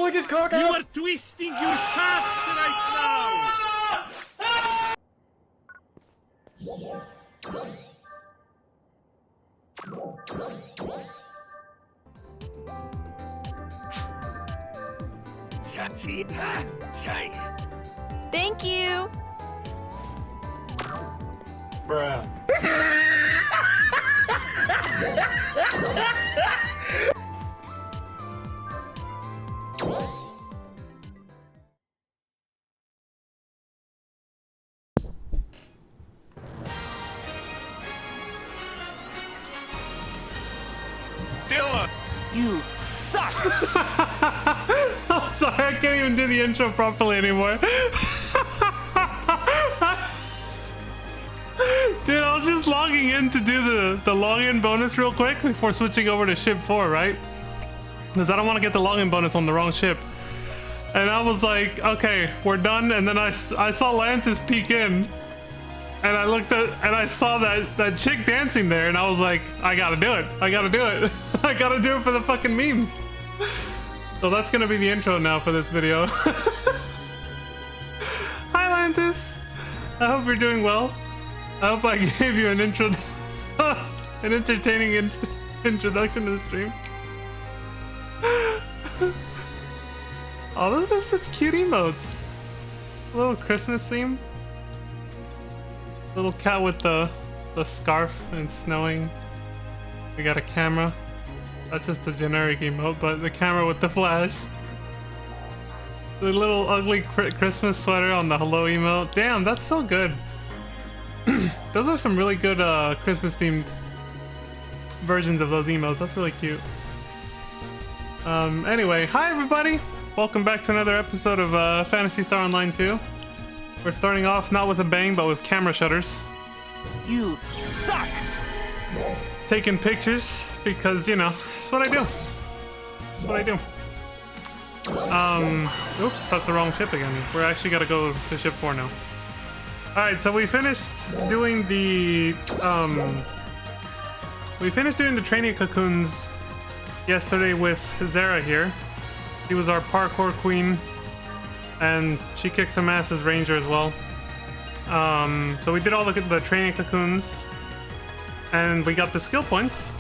like his cock out. You are twisting your shaft right now! Thank you. Bruh. Dylan! You suck! I'm sorry, I can't even do the intro properly anymore. Dude, I was just logging in to do the login bonus real quick before switching over to ship 4, right? Because I don't want to get the login bonus on the wrong ship. And I was like, okay, we're done. And then I saw Lantis peek in. And I looked at, and I saw that chick dancing there. And I was like, I gotta do it. I gotta do it. I gotta do it for the fucking memes. So that's gonna be the intro now for this video. Hi, Lantis. I hope you're doing well. I hope I gave you an intro, an entertaining introduction to the stream. Oh, those are such cute emotes. A little Christmas theme. Little cat with the scarf and it's snowing. We got a camera. That's just a generic emote, but the camera with the flash. The little ugly Christmas sweater on the hello emote. Damn, that's so good. Those are some really good Christmas themed versions of those emotes. That's really cute. Anyway, hi everybody. Welcome back to another episode of Phantasy Star Online 2. We're starting off not with a bang, but with camera shutters. You suck! Taking pictures because, you know, it's what I do. It's what I do. Oops, that's the wrong ship again. We're actually gotta go to ship 4 now. Alright, so we finished doing the training cocoons yesterday with Zara here. She was our parkour queen, and she kicked some ass as ranger as well. So we did all the training cocoons, and we got the skill points.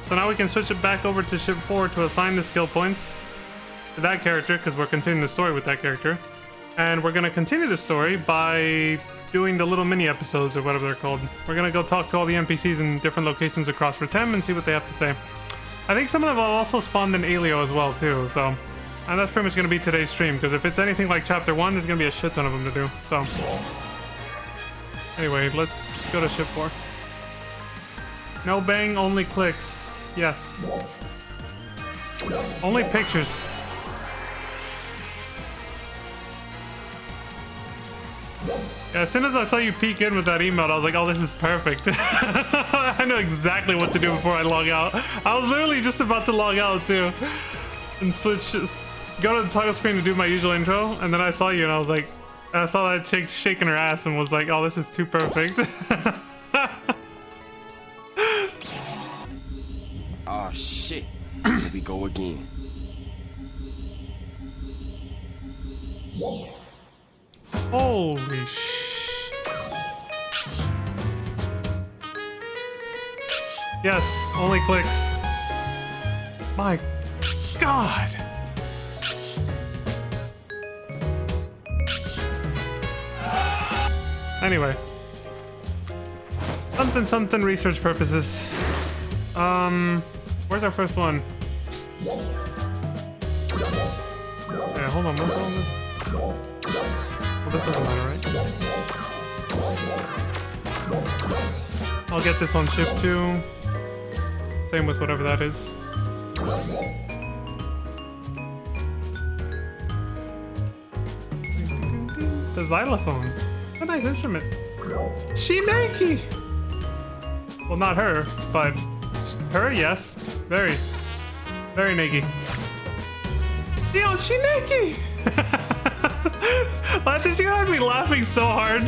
So now we can switch it back over to ship 4 to assign the skill points to that character, because we're continuing the story with that character. And we're gonna continue the story by doing the little mini episodes or whatever they're called. We're gonna go talk to all the NPCs in different locations across Rotem and see what they have to say. I think some of them will also spawn in Alio as well too, so. And that's pretty much gonna be today's stream, because if it's anything like chapter 1, there's gonna be a shit ton of them to do, so. Anyway, let's go to ship 4. No bang, only clicks. Yes. Only pictures. Yeah, as soon as I saw you peek in with that email, I was like, oh, this is perfect. I know exactly what to do before I log out. I was literally just about to log out too. And switch, go to the title screen to do my usual intro. And then I saw you and I was like, I saw that chick shaking her ass and was like, oh, this is too perfect. Oh shit, here we go again. Holy sh! Yes, only clicks. My God! Anyway. Something research purposes. Where's our first one? Yeah, hold on, what's all this? Well, this doesn't matter, right? I'll get this on ship 2. Same with whatever that is. The xylophone. It's a nice instrument. Shineki! Well, not her, but her, yes. Very Negi. Yo, Shineki! Lantis, you had me laughing so hard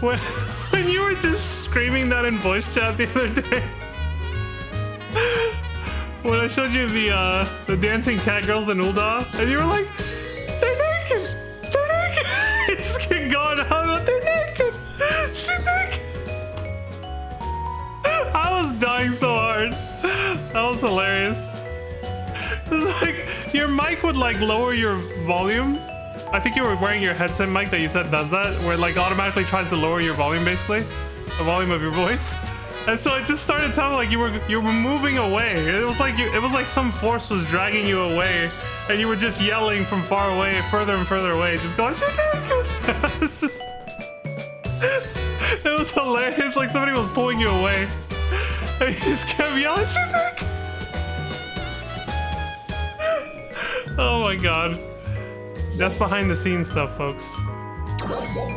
when you were just screaming that in voice chat the other day. when I showed you the dancing cat girls in Ulda, and you were like, they're naked! They're naked! You just keep going on, they're naked! She's naked! I was dying so hard. That was hilarious. It's like, your mic would like lower your volume. I think you were wearing your headset mic that you said does that, where it like automatically tries to lower your volume basically. The volume of your voice. And so it just started sounding like you were moving away. It was like some force was dragging you away, and you were just yelling from far away, further and further away, just going, she's naked! It's just, it was hilarious, like somebody was pulling you away. And you just kept yelling, she's naked! Oh my god. That's behind the scenes stuff, folks.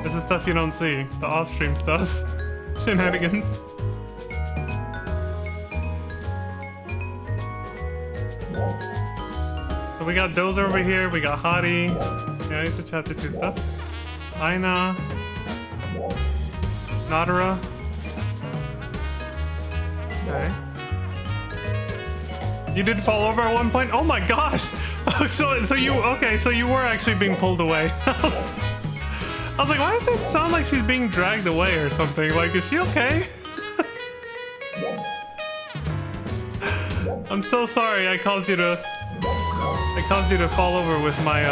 This is stuff you don't see. The off-stream stuff. Shenanigans. So we got Dozer over here, we got Hottie. Yeah, these are chapter 2 stuff. Aina. Nadara. Okay. You did fall over at one point? Oh my god! so you were actually being pulled away. I was like, why does it sound like she's being dragged away or something? Like, is she okay? I'm so sorry I caused you to fall over with my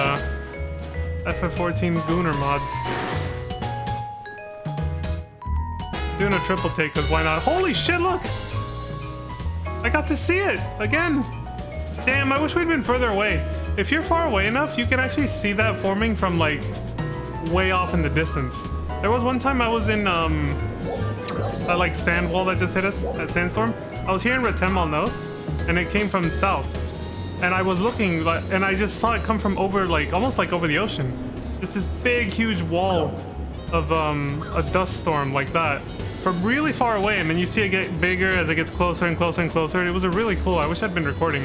FF14 Gooner mods. Doing a triple take, cause why not? Holy shit, look! I got to see it again. Damn, I wish we'd been further away. If you're far away enough, you can actually see that forming from like way off in the distance. There was one time I was in that like sand wall that just hit us, that sandstorm. I was here in Retemal North, and it came from south. And I was looking, and I just saw it come from over, like almost like over the ocean. Just this big, huge wall of a dust storm like that. From really far away, and then you see it get bigger as it gets closer and closer and closer. It was a really cool. I wish I'd been recording.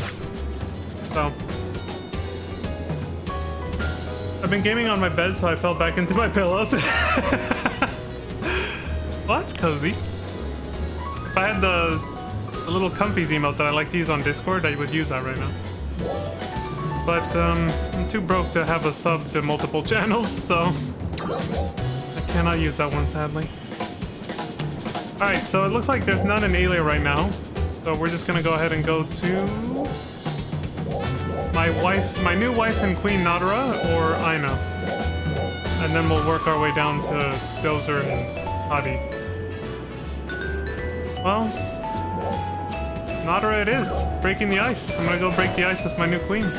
So I've been gaming on my bed, so I fell back into my pillows. Well, that's cozy. If I had the little comfies emote that I like to use on Discord, I would use that right now. But I'm too broke to have a sub to multiple channels, so I cannot use that one, sadly. Alright, so it looks like there's none in Aelia right now. So we're just gonna go ahead and go to my new wife and queen Nadara or Aina. And then we'll work our way down to Dozer and Hadi. Well, Nadara it is. Breaking the ice. I'm gonna go break the ice with my new queen.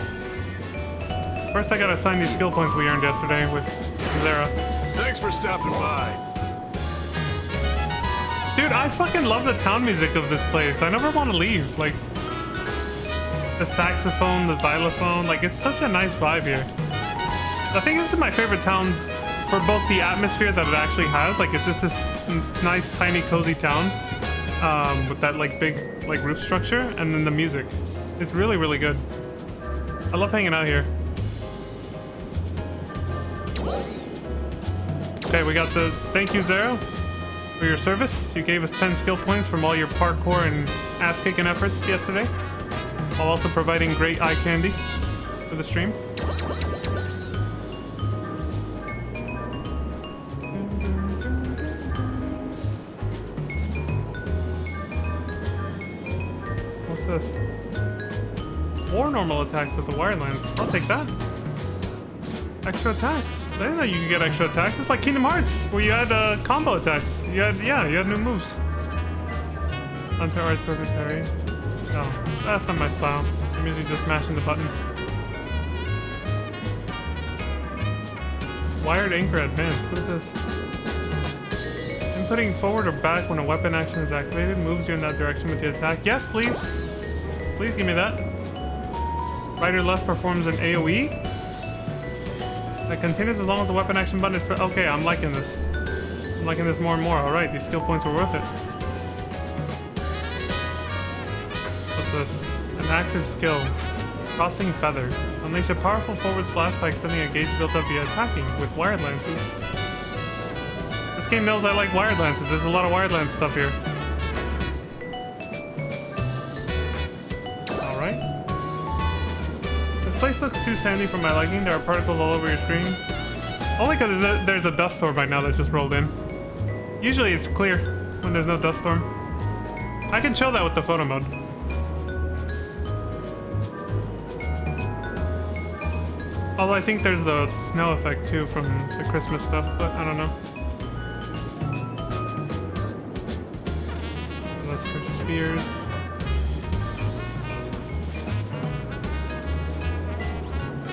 First I gotta assign these skill points we earned yesterday with Zara. Thanks for stopping by. Dude, I fucking love the town music of this place. I never want to leave. Like, the saxophone, the xylophone, like, it's such a nice vibe here. I think this is my favorite town for both the atmosphere that it actually has. Like, it's just this nice, tiny, cozy town with that, like, big, like, roof structure, and then the music. It's really, really good. I love hanging out here. Okay, we got the thank you, Zero, for your service. You gave us 10 skill points from all your parkour and ass-kicking efforts yesterday, while also providing great eye candy for the stream. What's this? More normal attacks with the Wirelands. I'll take that. Extra attacks. I didn't know you could get extra attacks. It's like Kingdom Hearts, where you had combo attacks. You had new moves. Hunter Arts Perfect Parry. No, that's not my style. I'm usually just mashing the buttons. Wired Anchor Advanced. What is this? Inputting forward or back when a weapon action is activated moves you in that direction with the attack. Yes, please. Please give me that. Right or left performs an AoE. That continues as long as the weapon action button is pressed. Okay, I'm liking this. I'm liking this more and more. Alright, these skill points were worth it. What's this? An active skill. Crossing Feather. Unleash a powerful forward slash by expending a gauge built up via attacking with wired lances. This game knows I like wired lances. There's a lot of wired lance stuff here. Alright. place looks too sandy for my liking. There are particles all over your screen. Only because there's a dust storm right now that just rolled in. Usually it's clear when there's no dust storm. I can show that with the photo mode. Although I think there's the snow effect too from the Christmas stuff, but I don't know. That's for spears.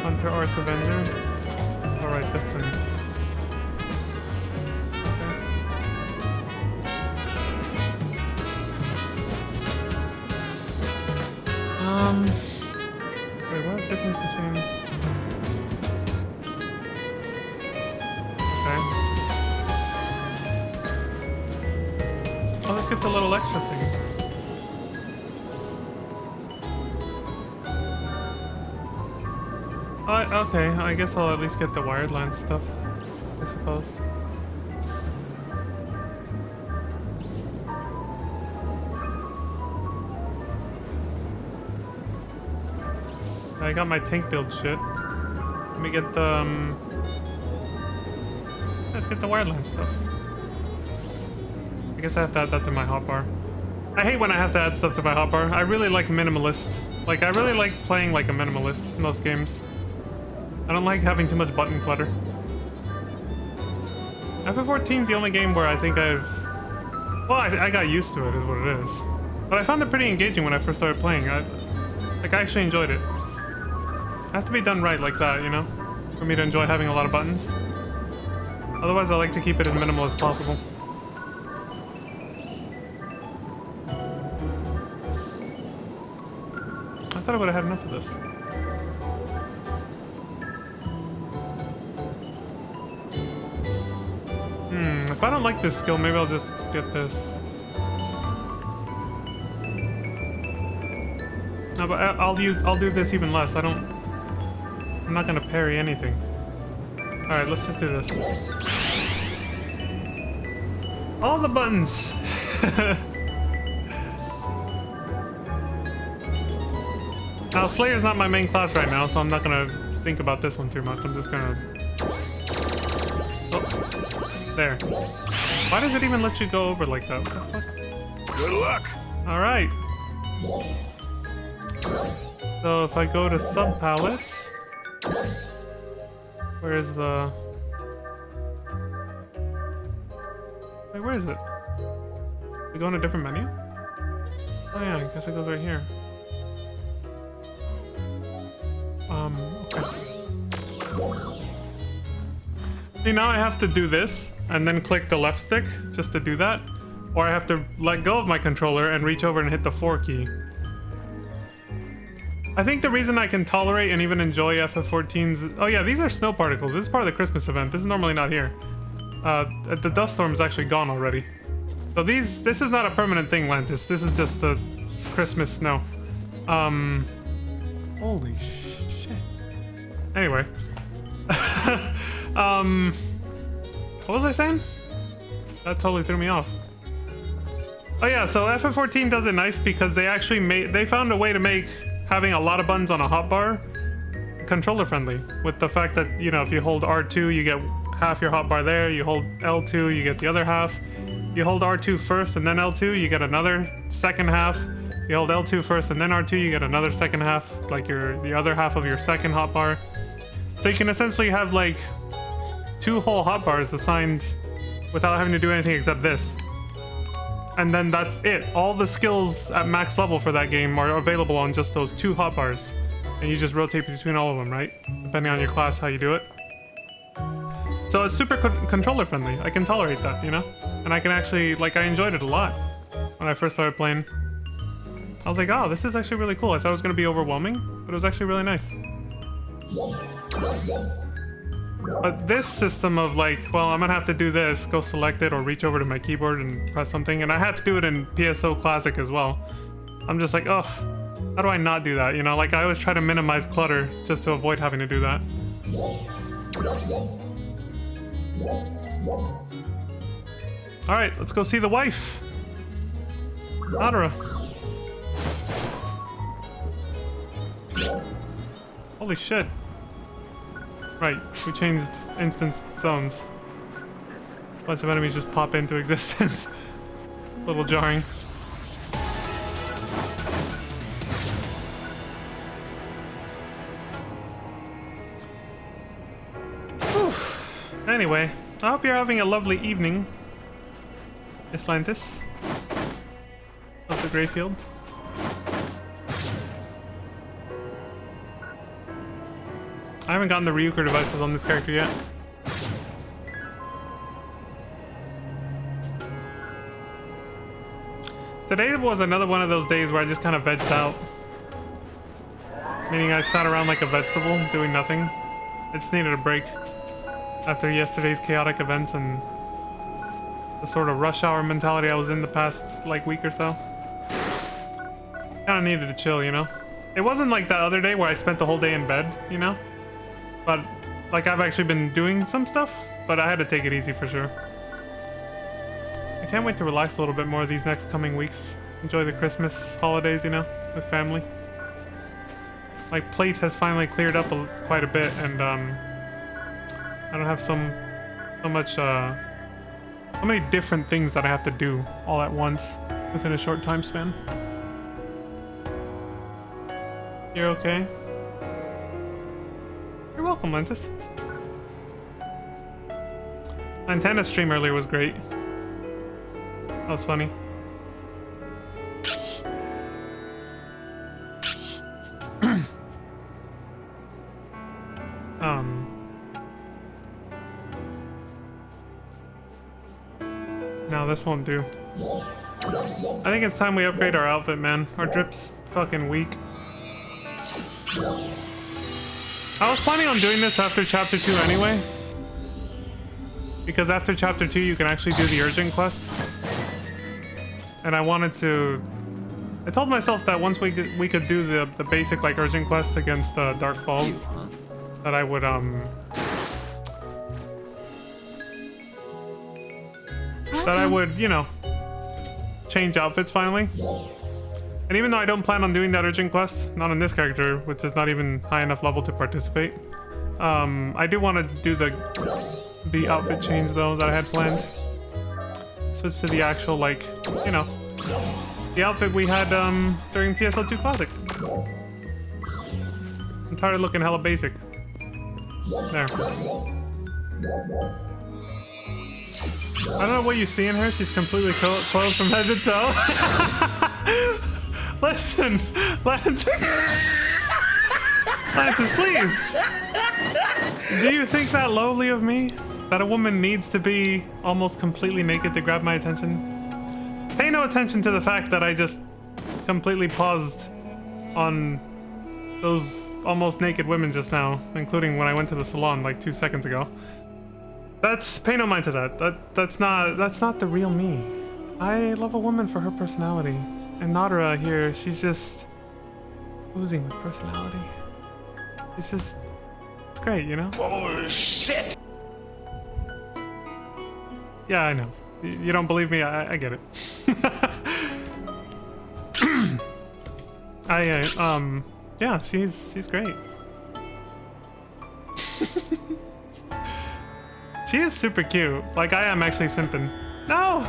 Hunter Arts Avenger. Alright, this thing. Okay. Wait, what difference between... Okay. Oh, let's get the little extra thing. Okay, I guess I'll at least get the wired line stuff, I suppose. I got my tank build shit. Let me get the, let's get the wired line stuff. I guess I have to add that to my hotbar. I hate when I have to add stuff to my hotbar. I really like minimalist. Like, I really like playing like a minimalist in most games. I don't like having too much button clutter. FF14 is the only game where I think I've... Well, I got used to it, is what it is. But I found it pretty engaging when I first started playing. I actually enjoyed it. It has to be done right like that, you know? For me to enjoy having a lot of buttons. Otherwise, I like to keep it as minimal as possible. I thought I would have had enough of this. If I don't like this skill, maybe I'll just get this. No, but I'll do this even less. I'm not gonna parry anything. All right, let's just do this. All the buttons. Now, Slayer's not my main class right now, so I'm not gonna think about this one too much. I'm just gonna. Oh, there. Why does it even let you go over like that? What the fuck? Good luck. All right. So if I go to sub palette, where is the? Wait, where is it? We go in a different menu? Oh yeah, I guess it goes right here. Okay. See, now I have to do this and then click the left stick just to do that, or I have to let go of my controller and reach over and hit the 4 key. I think the reason I can tolerate and even enjoy FF14's... Oh yeah, these are snow particles. This is part of the Christmas event. This is normally not here. The dust storm is actually gone already. So this is not a permanent thing, Lantis. This is just the Christmas snow. Holy shit. Anyway. What was I saying? That totally threw me off. Oh yeah, so FF14 does it nice because they found a way to make having a lot of buttons on a hotbar controller friendly, with the fact that, you know, if you hold R2 you get half your hotbar there, you hold L2 you get the other half, you hold R2 first and then L2 you get another second half, you hold L2 first and then R2 you get another second half, like the other half of your second hotbar. So you can essentially have like 2 whole hotbars assigned without having to do anything except this. And then that's it. All the skills at max level for that game are available on just those 2 hotbars. And you just rotate between all of them, right? Depending on your class, how you do it. So it's super controller friendly. I can tolerate that, you know? And I can actually, like, I enjoyed it a lot when I first started playing. I was like, oh, this is actually really cool. I thought it was going to be overwhelming, but it was actually really nice. But this system of like, well, I'm gonna have to do this, go select it or reach over to my keyboard and press something, and I had to do it in PSO Classic as well. I'm just like, oh, how do I not do that? You know, like I always try to minimize clutter just to avoid having to do that. All right, let's go see the wife. Adara. Holy shit. Right, we changed instance zones. A bunch of enemies just pop into existence. A little jarring. Whew. Anyway, I hope you're having a lovely evening, Atlantis. Of the Greyfield. I haven't gotten the Ryuker devices on this character yet. Today was another one of those days where I just kind of vegged out. Meaning I sat around like a vegetable, doing nothing. I just needed a break after yesterday's chaotic events and the sort of rush hour mentality I was in the past like week or so. Kinda needed to chill, you know? It wasn't like that other day where I spent the whole day in bed, you know? But like I've actually been doing some stuff, but I had to take it easy for sure. I can't wait to relax a little bit more these next coming weeks. Enjoy the Christmas holidays, you know, with family. My plate has finally cleared up quite a bit, and I don't have so many different things that I have to do all at once within a short time span. You're okay? You're welcome, Lentis. Antenna's stream earlier was great. That was funny. No, this won't do. I think it's time we upgrade our outfit, man. Our drip's fucking weak. I was planning on doing this after chapter 2 anyway. Because after chapter 2 you can actually do the urgent quest. And I wanted to... I told myself that once we could do the basic like urgent quest against Dark Falls, that I would you know, change outfits finally. And even though I don't plan on doing that urgent quest, not on this character, which is not even high enough level to participate, I do want to do the outfit change though that I had planned. Switch to the actual, like, you know, the outfit we had during PSO2 Classic. I'm tired of looking hella basic. There. I don't know what you see in her. She's completely clothed from head to toe. Listen, Lantis, please. Do you think that lowly of me? That a woman needs to be almost completely naked to grab my attention? Pay no attention to the fact that I just completely paused on those almost naked women just now, including when I went to the salon like 2 seconds ago. Pay no mind to that. That's not the real me. I love a woman for her personality. And Nadara here, she's just oozing with personality. It's great, you know? Oh shit! Yeah, I know. You don't believe me? I get it. Yeah, she's great. She is super cute. Like, I am actually simping. No!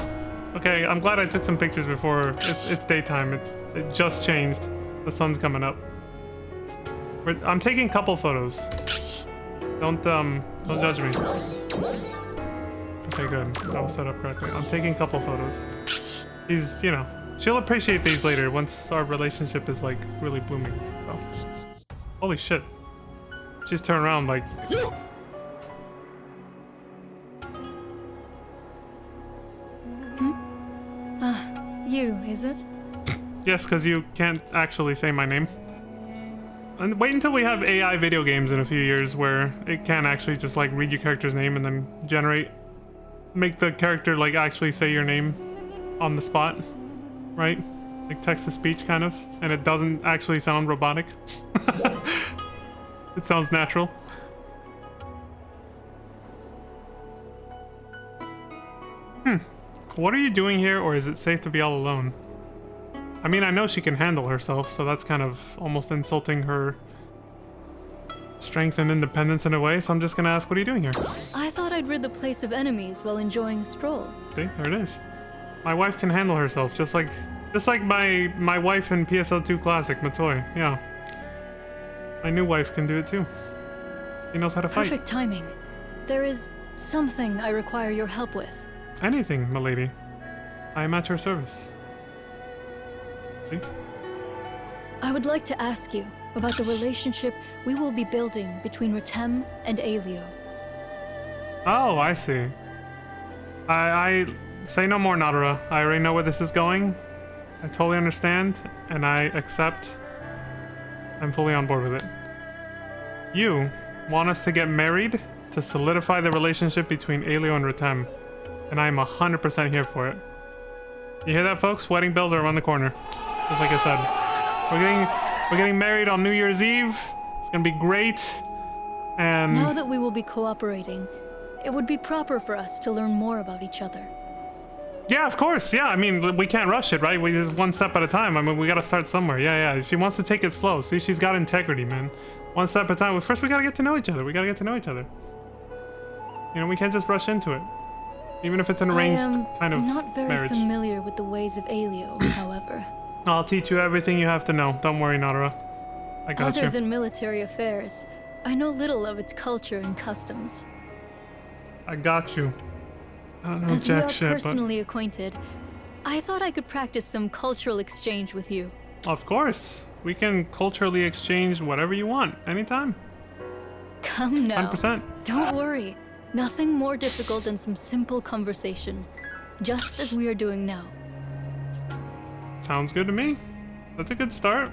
Okay, I'm glad I took some pictures before. It's daytime. It just changed. The sun's coming up. I'm taking a couple photos. Don't judge me. Okay, good. That was set up correctly. I'm taking a couple photos. She's, you know, she'll appreciate these later once our relationship is like really blooming. So, holy shit. She's turned around like. You, is it? Yes, because you can't actually say my name. And wait until we have AI video games in a few years where it can actually just like read your character's name and then make the character like actually say your name on the spot, right? Like text to speech kind of, and it doesn't actually sound robotic. It sounds natural. What are you doing here, or is it safe to be all alone? I mean, I know she can handle herself, so that's kind of almost insulting her strength and independence in a way, so I'm just gonna ask, what are you doing here? I thought I'd rid the place of enemies while enjoying a stroll. See, there it is. My wife can handle herself, just like my wife in PSO2 Classic, Matoi. Yeah. My new wife can do it too. She knows how to fight. Perfect timing. There is something I require your help with. Anything, milady. I am at your service. See? I would like to ask you about the relationship we will be building between Ratem and Aelio. Oh, I see. I say no more, Nadara. I already know where this is going. I totally understand, and I accept. I'm fully on board with it. You want us to get married to solidify the relationship between Aelio and Ratem, and I'm 100% here for it. You hear that, folks? Wedding bells are around the corner. Just like I said. We're getting married on New Year's Eve. It's gonna be great. And Now that we will be cooperating, it would be proper for us to learn more about each other. yeah, of course. Yeah, I mean, we can't rush it, right? We just one step at a time. I mean, we gotta start somewhere. Yeah. She wants to take it slow. See, she's got integrity, man. One step at a time. Well, first, we gotta get to know each other. You know, we can't just rush into it. Even if it's an arranged kind of not very marriage. familiar with the ways of Aelio, however. I'll teach you everything you have to know. Don't worry, Nadara. I got Other you. than military affairs, I know little of its culture and customs. I got you. I don't know As we jack are shit, personally acquainted, I thought I could practice some cultural exchange with you. but of course, we can culturally exchange whatever you want, anytime. Come now. 100%. Don't worry. Nothing more difficult than some simple conversation, just as we are doing now. Sounds good to me. That's a good start.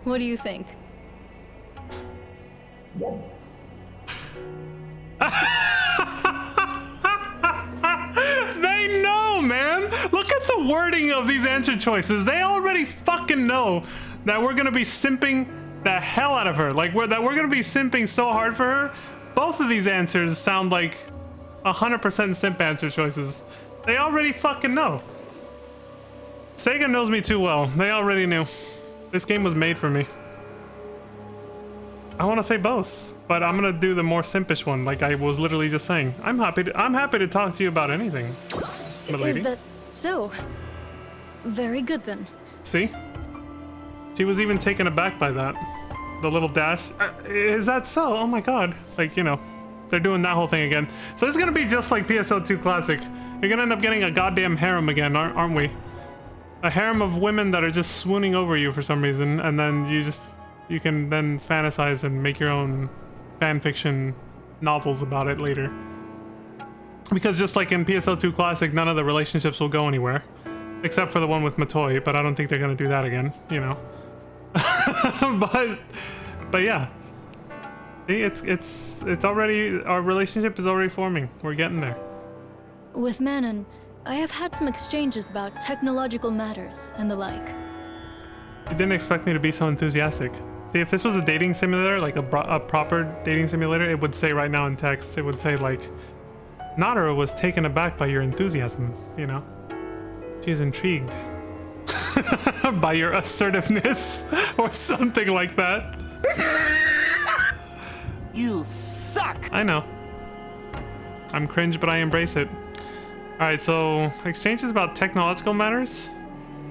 What do you think? They know, man. Look at the wording of these answer choices. They already fucking know that we're gonna be simping the hell out of her. Like we're gonna be simping so hard for her. Both of these answers sound like 100% simp answer choices. They already fucking know. Sega knows me too well. They already knew. This game was made for me. I want to say both, but I'm gonna do the more simpish one, like I was literally just saying. I'm happy to talk to you about anything, milady. Is that so? Very good then. See? She was even taken aback by that. The little dash. Is that so? Oh my god. Like, you know, they're doing that whole thing again. So it's gonna be just like PSO2 Classic. You're gonna end up getting a goddamn harem again, aren't we? A harem of women that are just swooning over you for some reason, and then you can then fantasize and make your own fan fiction novels about it later. Because just like in PSO2 Classic, none of the relationships will go anywhere. Except for the one with Matoi, but I don't think they're gonna do that again, you know. but yeah. See, it's already, our relationship is already forming. We're getting there. With Manon, I have had some exchanges about technological matters and the like. You didn't expect me to be so enthusiastic. See, if this was a dating simulator, like a proper dating simulator, it would say right now in text, it would say like, Nadara was taken aback by your enthusiasm, you know? She is intrigued by your assertiveness or something like that. You suck! I know. I'm cringe, but I embrace it. Alright, so exchanges about technological matters?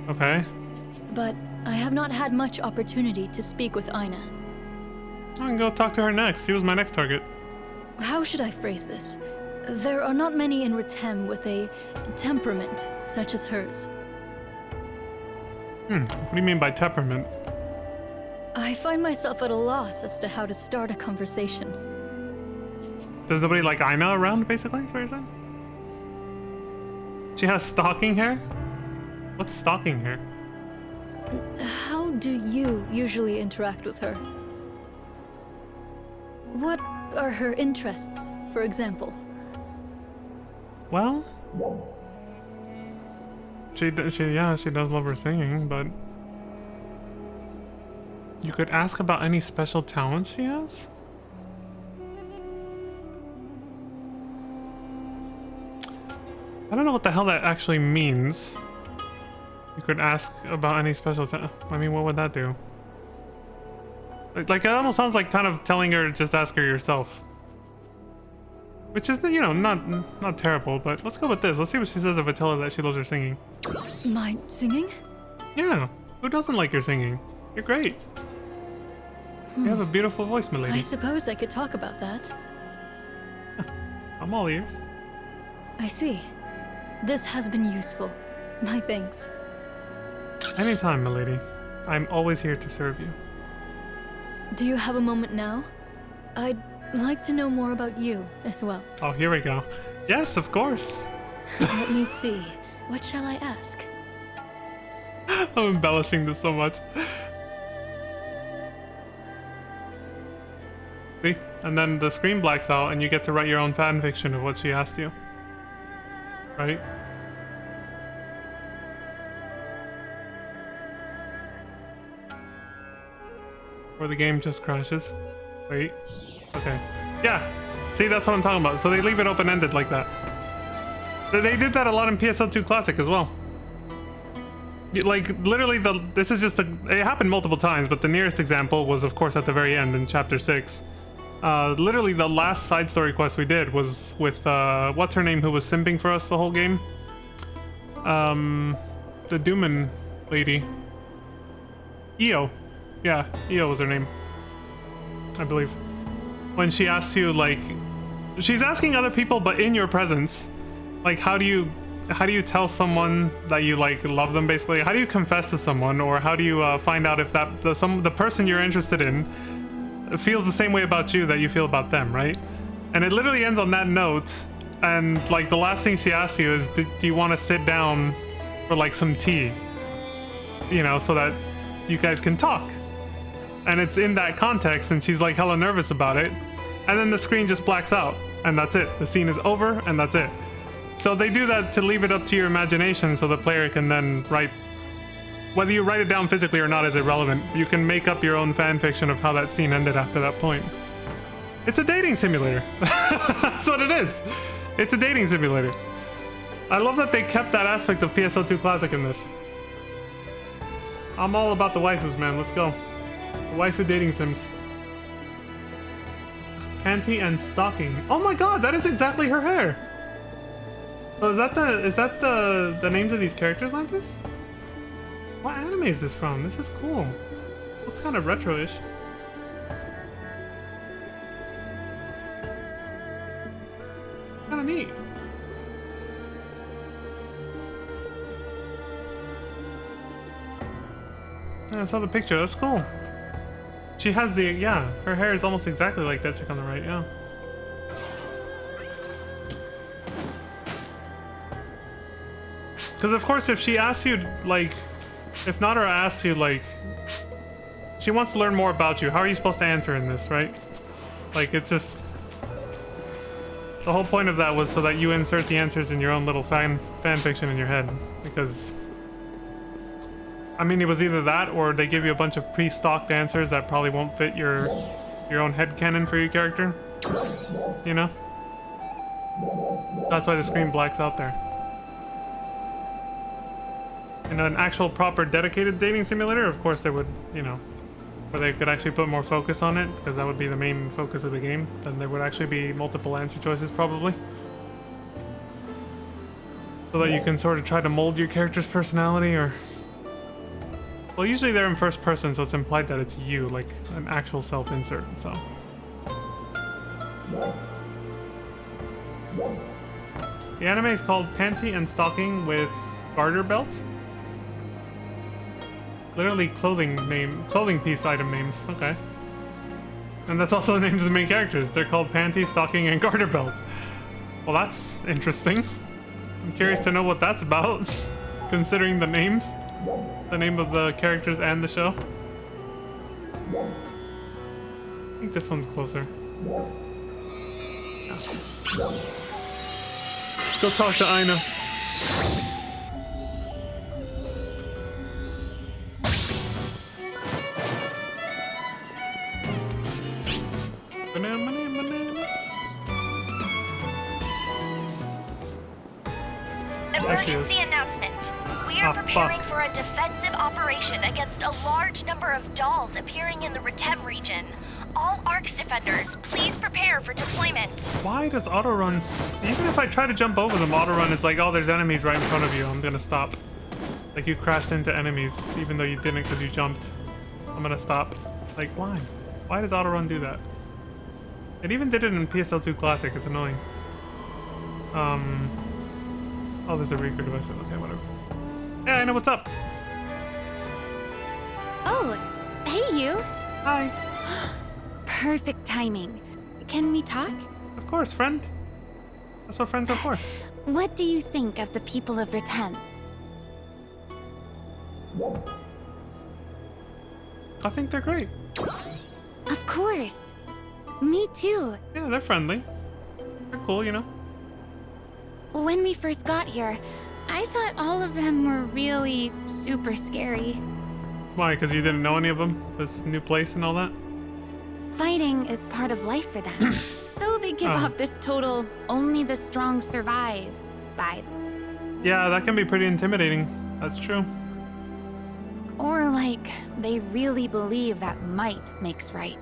Okay. But I have not had much opportunity to speak with Aina. I can go talk to her next. She was my next target. How should I phrase this? There are not many in Ratem with a temperament such as hers. What do you mean by temperament? I find myself at a loss as to how to start a conversation. There's nobody like Aina around, basically, is what you're saying? She has stalking hair? What's stalking hair? How do you usually interact with her? What are her interests, for example? Well, she does love her singing, but you could ask about any special talents she has? I don't know what the hell that actually means. You could ask about any special talent. I mean, what would that do? Like, it almost sounds like kind of telling her to just ask her yourself. Which is, you know, not terrible, but let's go with this. Let's see what she says if I tell her that she loves her singing. My singing? Yeah, who doesn't like your singing? You're great. You have a beautiful voice, my I lady. suppose I could talk about that. I'm all ears. I see. This has been useful. My thanks. Anytime, my lady. I'm always here to serve you. Do you have a moment now? I'd like to know more about you as well. Oh, here we go. Yes, of course. Let me see. What shall I ask? I'm embellishing this so much. See? And then the screen blacks out and you get to write your own fan fiction of what she asked you. Right? Or the game just crashes. Wait. Okay. Yeah. See, that's what I'm talking about. So they leave it open-ended like that. They did that a lot in PSO2 Classic as well. Like, literally, this is just it happened multiple times, but the nearest example was, of course, at the very end in Chapter 6. Literally, the last side story quest we did was with, what's her name, who was simping for us the whole game? The Dooman lady. Io. Yeah, Io was her name. I believe. When she asks you, like... She's asking other people, but in your presence. Like, how do you tell someone that you, like, love them, basically? How do you confess to someone? Or how do you find out if the person you're interested in feels the same way about you that you feel about them, right? And it literally ends on that note. And, like, the last thing she asks you is, do you want to sit down for, like, some tea? You know, so that you guys can talk. And it's in that context, and she's, like, hella nervous about it. And then the screen just blacks out, and that's it. The scene is over, and that's it. So they do that to leave it up to your imagination so the player can then write... Whether you write it down physically or not is irrelevant. You can make up your own fan fiction of how that scene ended after that point. It's a dating simulator. That's what it is. It's a dating simulator. I love that they kept that aspect of PSO2 Classic in this. I'm all about the waifus, man. Let's go. The waifu dating sims. Panty and stocking. Oh my god, that is exactly her hair. So is that the names of these characters like this? What anime is this from? This is cool. Looks kind of retro-ish. Kind of neat. Yeah, I saw the picture. That's cool. She has the, yeah, her hair is almost exactly like that chick on the right, yeah. Because of course if she asks you, like, if Nadara asks you, like, she wants to learn more about you, how are you supposed to answer in this, right? Like, it's just... The whole point of that was so that you insert the answers in your own little fan fiction in your head, because... I mean, it was either that, or they give you a bunch of pre-stocked answers that probably won't fit your own headcanon for your character. You know? That's why the screen blacks out there. In an actual proper dedicated dating simulator, of course they would, you know, where they could actually put more focus on it, because that would be the main focus of the game. Then there would actually be multiple answer choices, probably. So that you can sort of try to mold your character's personality, or... Well, usually they're in first person, so it's implied that it's you, like an actual self-insert, so... The anime is called Panty and Stocking with Garter Belt. Literally clothing piece item names, okay. And that's also the names of the main characters. They're called Panty, Stocking, and Garter Belt. Well, that's interesting. I'm curious to know what that's about, considering the names. The name of the characters and the show. I think this one's closer. Go talk to Aina. Emergency announcement. We are Ah, preparing fuck. for a defensive operation against a large number of dolls appearing in the Retem region. All ARC's defenders, please prepare for deployment. Why does autorun... Even if I try to jump over them, autorun is like, oh, there's enemies right in front of you. I'm gonna stop. Like you crashed into enemies, even though you didn't because you jumped. I'm gonna stop. Like, why? Why does autorun do that? It even did it in PSL2 Classic. It's annoying. Oh, there's a recruit device. Okay, whatever. Yeah, I know what's up. Oh, hey you. Hi. Perfect timing. Can we talk? Of course, friend. That's what friends are for. What do you think of the people of Retem? I think they're great. Of course. Me too. Yeah, they're friendly. They're cool, you know? When we first got here, I thought all of them were really super scary. Why? Because you didn't know any of them? This new place and all that? Fighting is part of life for them. So they give Oh. off this total only the strong survive vibe. Yeah, that can be pretty intimidating. That's true. Or like, they really believe that might makes right.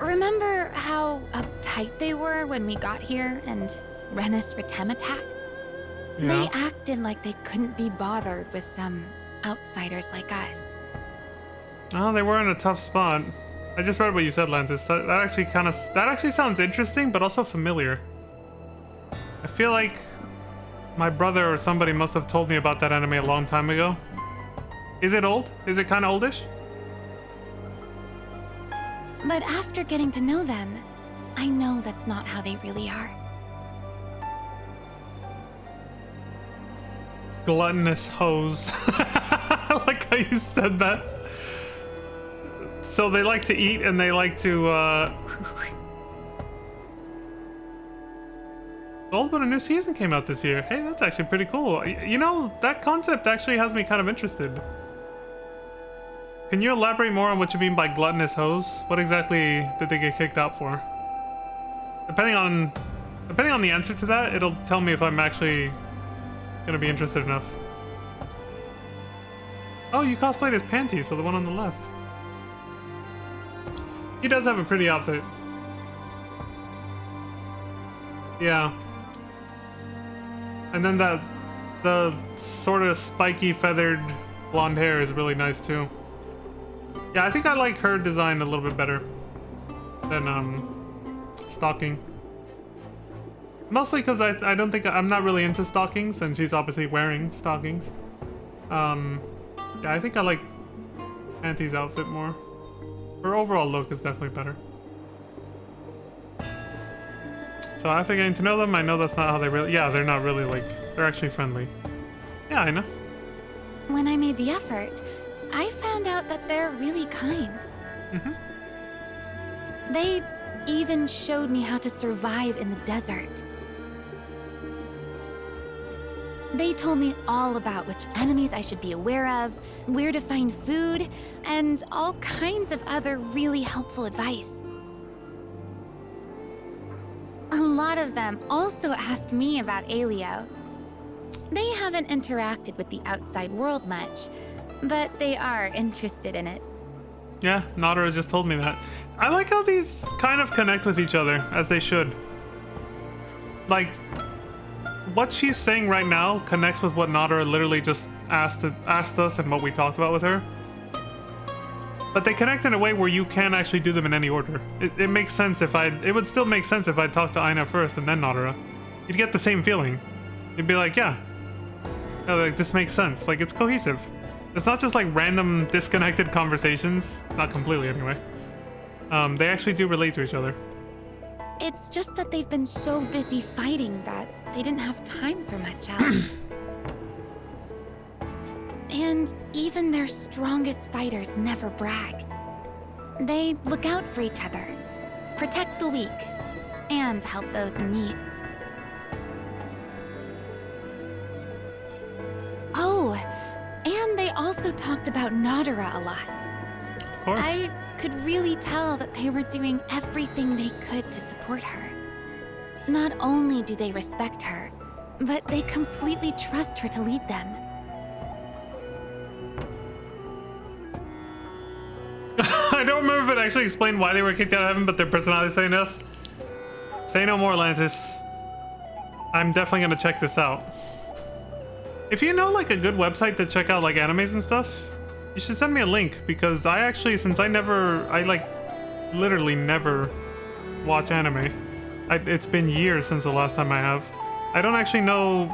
Remember how uptight they were when we got here and Renus Retem attacked? Yeah. They acted like they couldn't be bothered with some outsiders like us. Oh, they were in a tough spot. I just read what you said, Lantis. That actually sounds interesting, but also familiar. I feel like my brother or somebody must have told me about that anime a long time ago. Is it old? Is it kind of oldish? But after getting to know them, I know that's not how they really are. Gluttonous hoes. I like how you said that. So they like to eat and they like to, Old when a new season came out this year. Hey, that's actually pretty cool. You know, that concept actually has me kind of interested. Can you elaborate more on what you mean by gluttonous hoes? What exactly did they get kicked out for? Depending on the answer to that, it'll tell me if I'm actually gonna be interested enough. Oh, you cosplayed as Phantasy, so the one on the left. He does have a pretty outfit. Yeah. And then the sort of spiky feathered blonde hair is really nice too. Yeah, I think I like her design a little bit better than Stocking. Mostly because I don't think I'm not really into stockings, and she's obviously wearing stockings. Yeah, I think I like Auntie's outfit more. Her overall look is definitely better. So after getting to know them, I know that's not how they really... Yeah, they're not really like... They're actually friendly. Yeah, I know. When I made the effort, I found out that they're really kind. They even showed me how to survive in the desert. They told me all about which enemies I should be aware of, where to find food, and all kinds of other really helpful advice. A lot of them also asked me about Alio. They haven't interacted with the outside world much, but they are interested in it. Yeah, Nadara just told me that. I like how these kind of connect with each other, as they should. Like, what she's saying right now connects with what Nadara literally just asked us and what we talked about with her. But they connect in a way where you can actually do them in any order. It makes sense if it would still make sense if I talked to Aina first and then Nadara. You'd get the same feeling. You'd be like, yeah, like this makes sense. Like, it's cohesive. It's not just like random disconnected conversations. Not completely anyway. They actually do relate to each other. It's just that they've been so busy fighting that they didn't have time for much else. And even their strongest fighters never brag. They look out for each other, protect the weak, and help those in need. Oh, and they also talked about Nadara a lot. Of course. I could really tell that they were doing everything they could to support her. Not only do they respect her, but they completely trust her to lead them. don't remember if it actually explained why they were kicked out of heaven, but their personality say enough. Say no more, Lantis. I'm definitely gonna check this out. If you know like a good website to check out like animes and stuff, you should send me a link, because I actually, since I like literally never watch anime. It's been years since the last time I have. I don't actually know.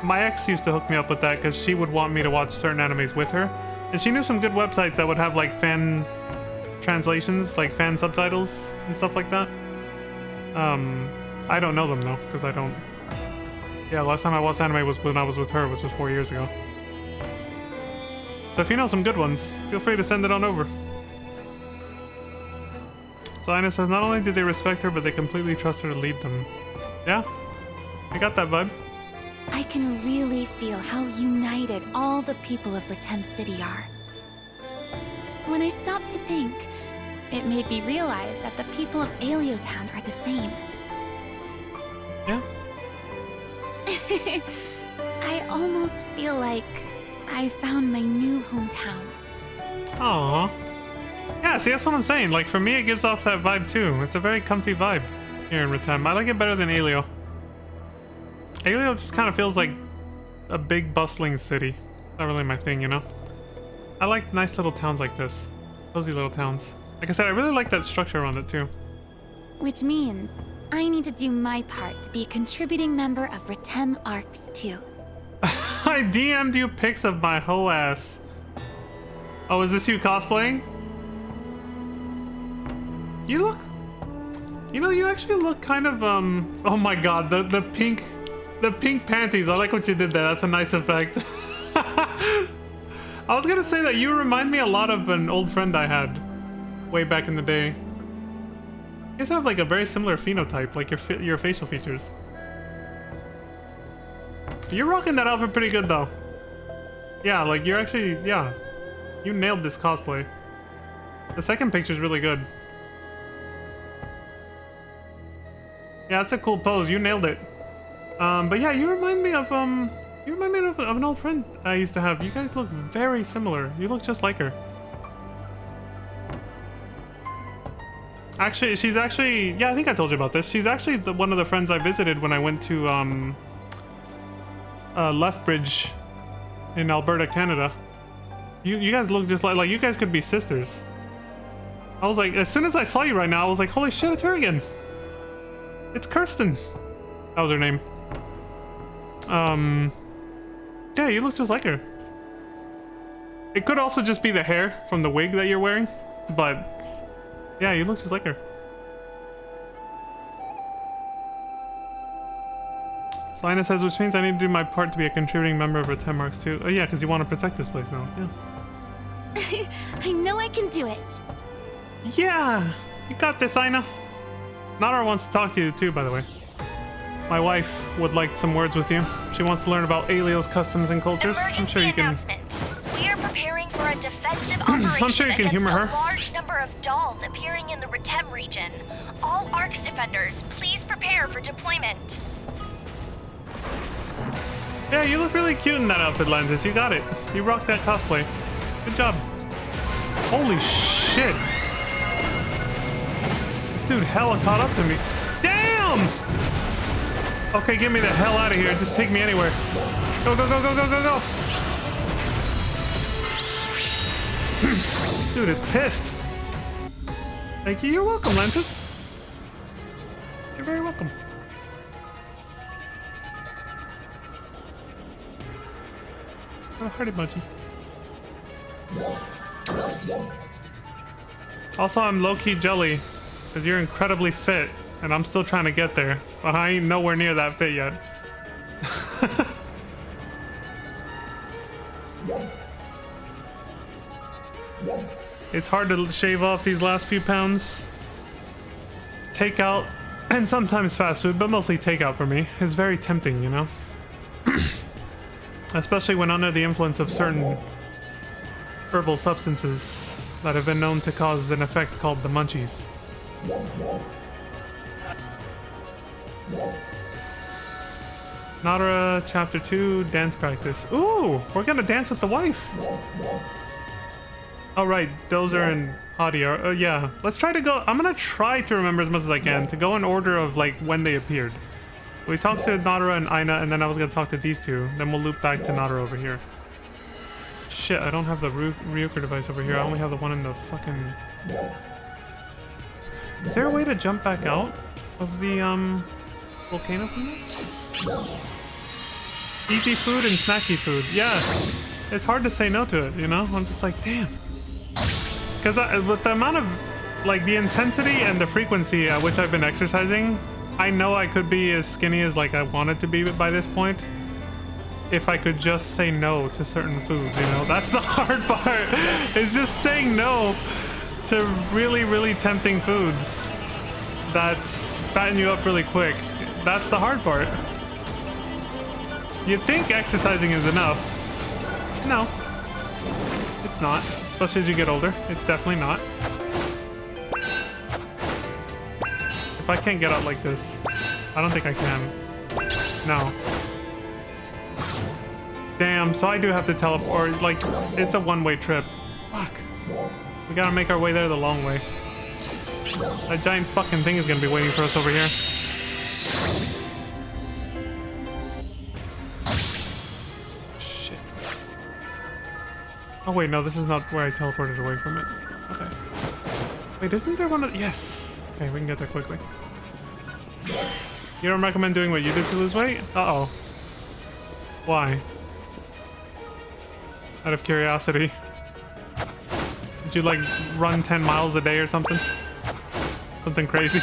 My ex used to hook me up with that because she would want me to watch certain animes with her, and she knew some good websites that would have like fan translations, like fan subtitles and stuff like that. I don't know them though, because I don't. Yeah, last time I watched anime was when I was with her, which was 4 years ago. So if you know some good ones, feel free to send it on over. So Ina says, not only do they respect her, but they completely trust her to lead them. Yeah, I got that vibe. I can really feel how united all the people of Retem City are. When I stopped to think, it made me realize that the people of Aleo Town are the same. Yeah. I almost feel like I found my new hometown. Aww. Yeah, see, that's what I'm saying. Like, for me, it gives off that vibe, too. It's a very comfy vibe here in Retem. I like it better than Aleo. Aleo just kind of feels like a big, bustling city. Not really my thing, you know? I like nice little towns like this. Cozy little towns. Like I said, I really like that structure around it, too. Which means I need to do my part to be a contributing member of Retem Arcs, too. I DM'd you pics of my whole ass. Oh, is this you cosplaying? You look... You know, you actually look kind of, oh my god, the pink panties. I like what you did there. That's a nice effect. I was gonna say that you remind me a lot of an old friend I had way back in the day. You guys have like a very similar phenotype, like your facial features. You're rocking that outfit pretty good though. Yeah, like you're actually, yeah. You nailed this cosplay. The second picture's really good. Yeah, that's a cool pose. You nailed it. But yeah, you remind me of an old friend I used to have. You guys look very similar. You look just like her. Actually, she's actually, yeah, I think I told you about this. She's actually one of the friends I visited when I went to Lethbridge in Alberta, Canada. You guys look just like you guys could be sisters. I was like, as soon as I saw you right now, I was like, holy shit, it's her again. It's Kirsten. That was her name. Yeah, you look just like her. It could also just be the hair from the wig that you're wearing, but yeah, you look just like her. So Ina says, which means I need to do my part to be a contributing member of Retem Arcs too. Oh yeah, because you want to protect this place now. Yeah. I know I can do it. Yeah, you got this, Ina. Nara wants to talk to you too, by the way. My wife would like some words with you. She wants to learn about Aleo's customs and cultures. I'm sure you can. We are preparing for a defensive operation I'm sure you can humor her. a large number of dolls appearing in the Retem region. All Arcs defenders, please prepare for deployment. Yeah, you look really cute in that outfit, Lantis. You got it. You rocked that cosplay. Good job. Holy shit. This dude hella caught up to me. Damn! Okay, get me the hell out of here. Just take me anywhere. Go, go, go, go, go, go, go. Dude is pissed. Thank you. You're welcome, Lantis. You're very welcome. Oh, heart emoji. Also, I'm low-key jelly because you're incredibly fit and I'm still trying to get there, but I ain't nowhere near that fit yet. It's hard to shave off these last few pounds. Takeout and sometimes fast food, but mostly takeout for me is very tempting, you know? Especially when under the influence of certain herbal substances that have been known to cause an effect called the munchies. Nadara, Chapter 2, Dance Practice. Ooh, we're gonna dance with the wife. Oh, right. Dozer and Hadi are... yeah. Let's try to go... I'm gonna try to remember as much as I can to go in order of, like, when they appeared. We talked to Nadara and Aina, and then I was gonna talk to these two. Then we'll loop back to Nadara over here. Shit, I don't have the Ryuker device over here. I only have the one in the fucking... Is there a way to jump back out of the, volcano from this? Easy food and snacky food. Yeah. It's hard to say no to it, you know? I'm just like, damn. Because with the amount of, like, the intensity and the frequency at which I've been exercising, I know I could be as skinny as, like, I wanted to be by this point. If I could just say no to certain foods, you know? That's the hard part. Is just saying no to really, really tempting foods that fatten you up really quick. That's the hard part. You'd think exercising is enough. No. It's not. Especially as you get older. It's definitely not. If I can't get out like this, I don't think I can. No. Damn, so I do have to teleport, or like, it's a one-way trip. Fuck. We gotta make our way there the long way. That giant fucking thing is gonna be waiting for us over here. Shit. Oh wait, no, this is not where I teleported away from it. Okay. Wait, isn't there one of... Yes. Okay, we can get there quickly. You don't recommend doing what you did to lose weight? Uh-oh. Why? Out of curiosity. Did you like run 10 miles a day or something? Something crazy?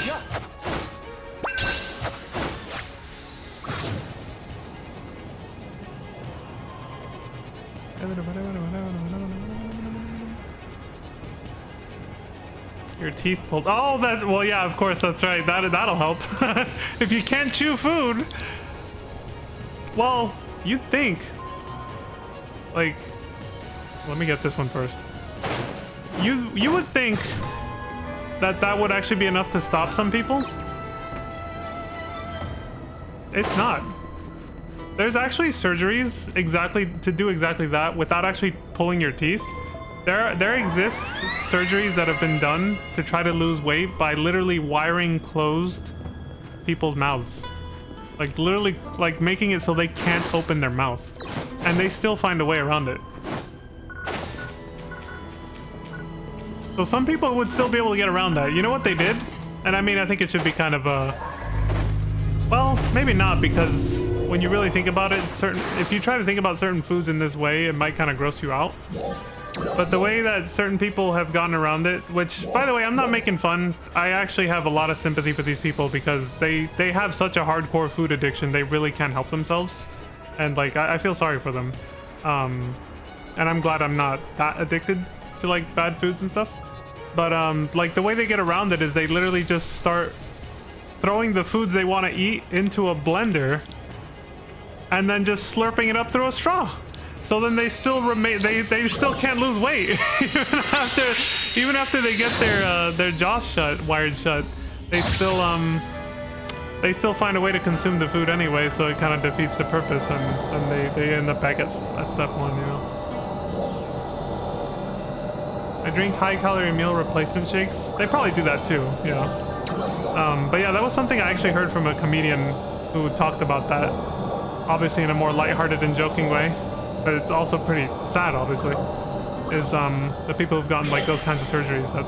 Your teeth pulled. Oh, that's... Well, yeah, of course, that's right. That'll help. If you can't chew food... Well, you'd think... Like... Let me get this one first. You would think that would actually be enough to stop some people. It's not. There's actually surgeries exactly to do exactly that without actually pulling your teeth. There exists surgeries that have been done to try to lose weight by literally wiring closed people's mouths. Like literally like making it so they can't open their mouth. And they still find a way around it. So some people would still be able to get around that. You know what they did? And I mean, I think it should be kind of well, maybe not, because when you really think about it, if you try to think about certain foods in this way, it might kind of gross you out. But the way that certain people have gotten around it, which, by the way, I'm not making fun. I actually have a lot of sympathy for these people because they have such a hardcore food addiction. They really can't help themselves. And, like, I feel sorry for them. And I'm glad I'm not that addicted to, like, bad foods and stuff. But, like, the way they get around it is they literally just start throwing the foods they want to eat into a blender and then just slurping it up through a straw. So then they still remain, they still can't lose weight. even after they get their jaws wired shut, they still find a way to consume the food anyway, so it kind of defeats the purpose, and they end up back at step one, you know. I drink high-calorie meal replacement shakes. They probably do that too, yeah. But yeah, that was something I actually heard from a comedian who talked about that, obviously in a more lighthearted and joking way. But it's also pretty sad, obviously, is the people who've gotten like those kinds of surgeries that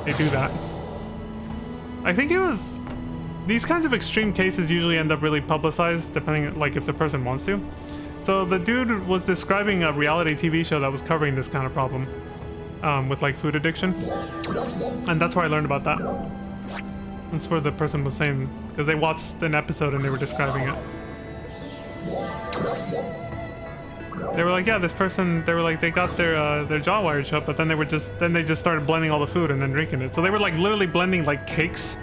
they do that. I think it was these kinds of extreme cases usually end up really publicized, depending like if the person wants to. So the dude was describing a reality TV show that was covering this kind of problem with like food addiction, and that's where I learned about that. That's where the person was saying, because they watched an episode and they were describing it. They were like, yeah, this person, they were like, they got their jaw wired shut, but then they just started blending all the food and then drinking it. So they were like literally blending like cakes.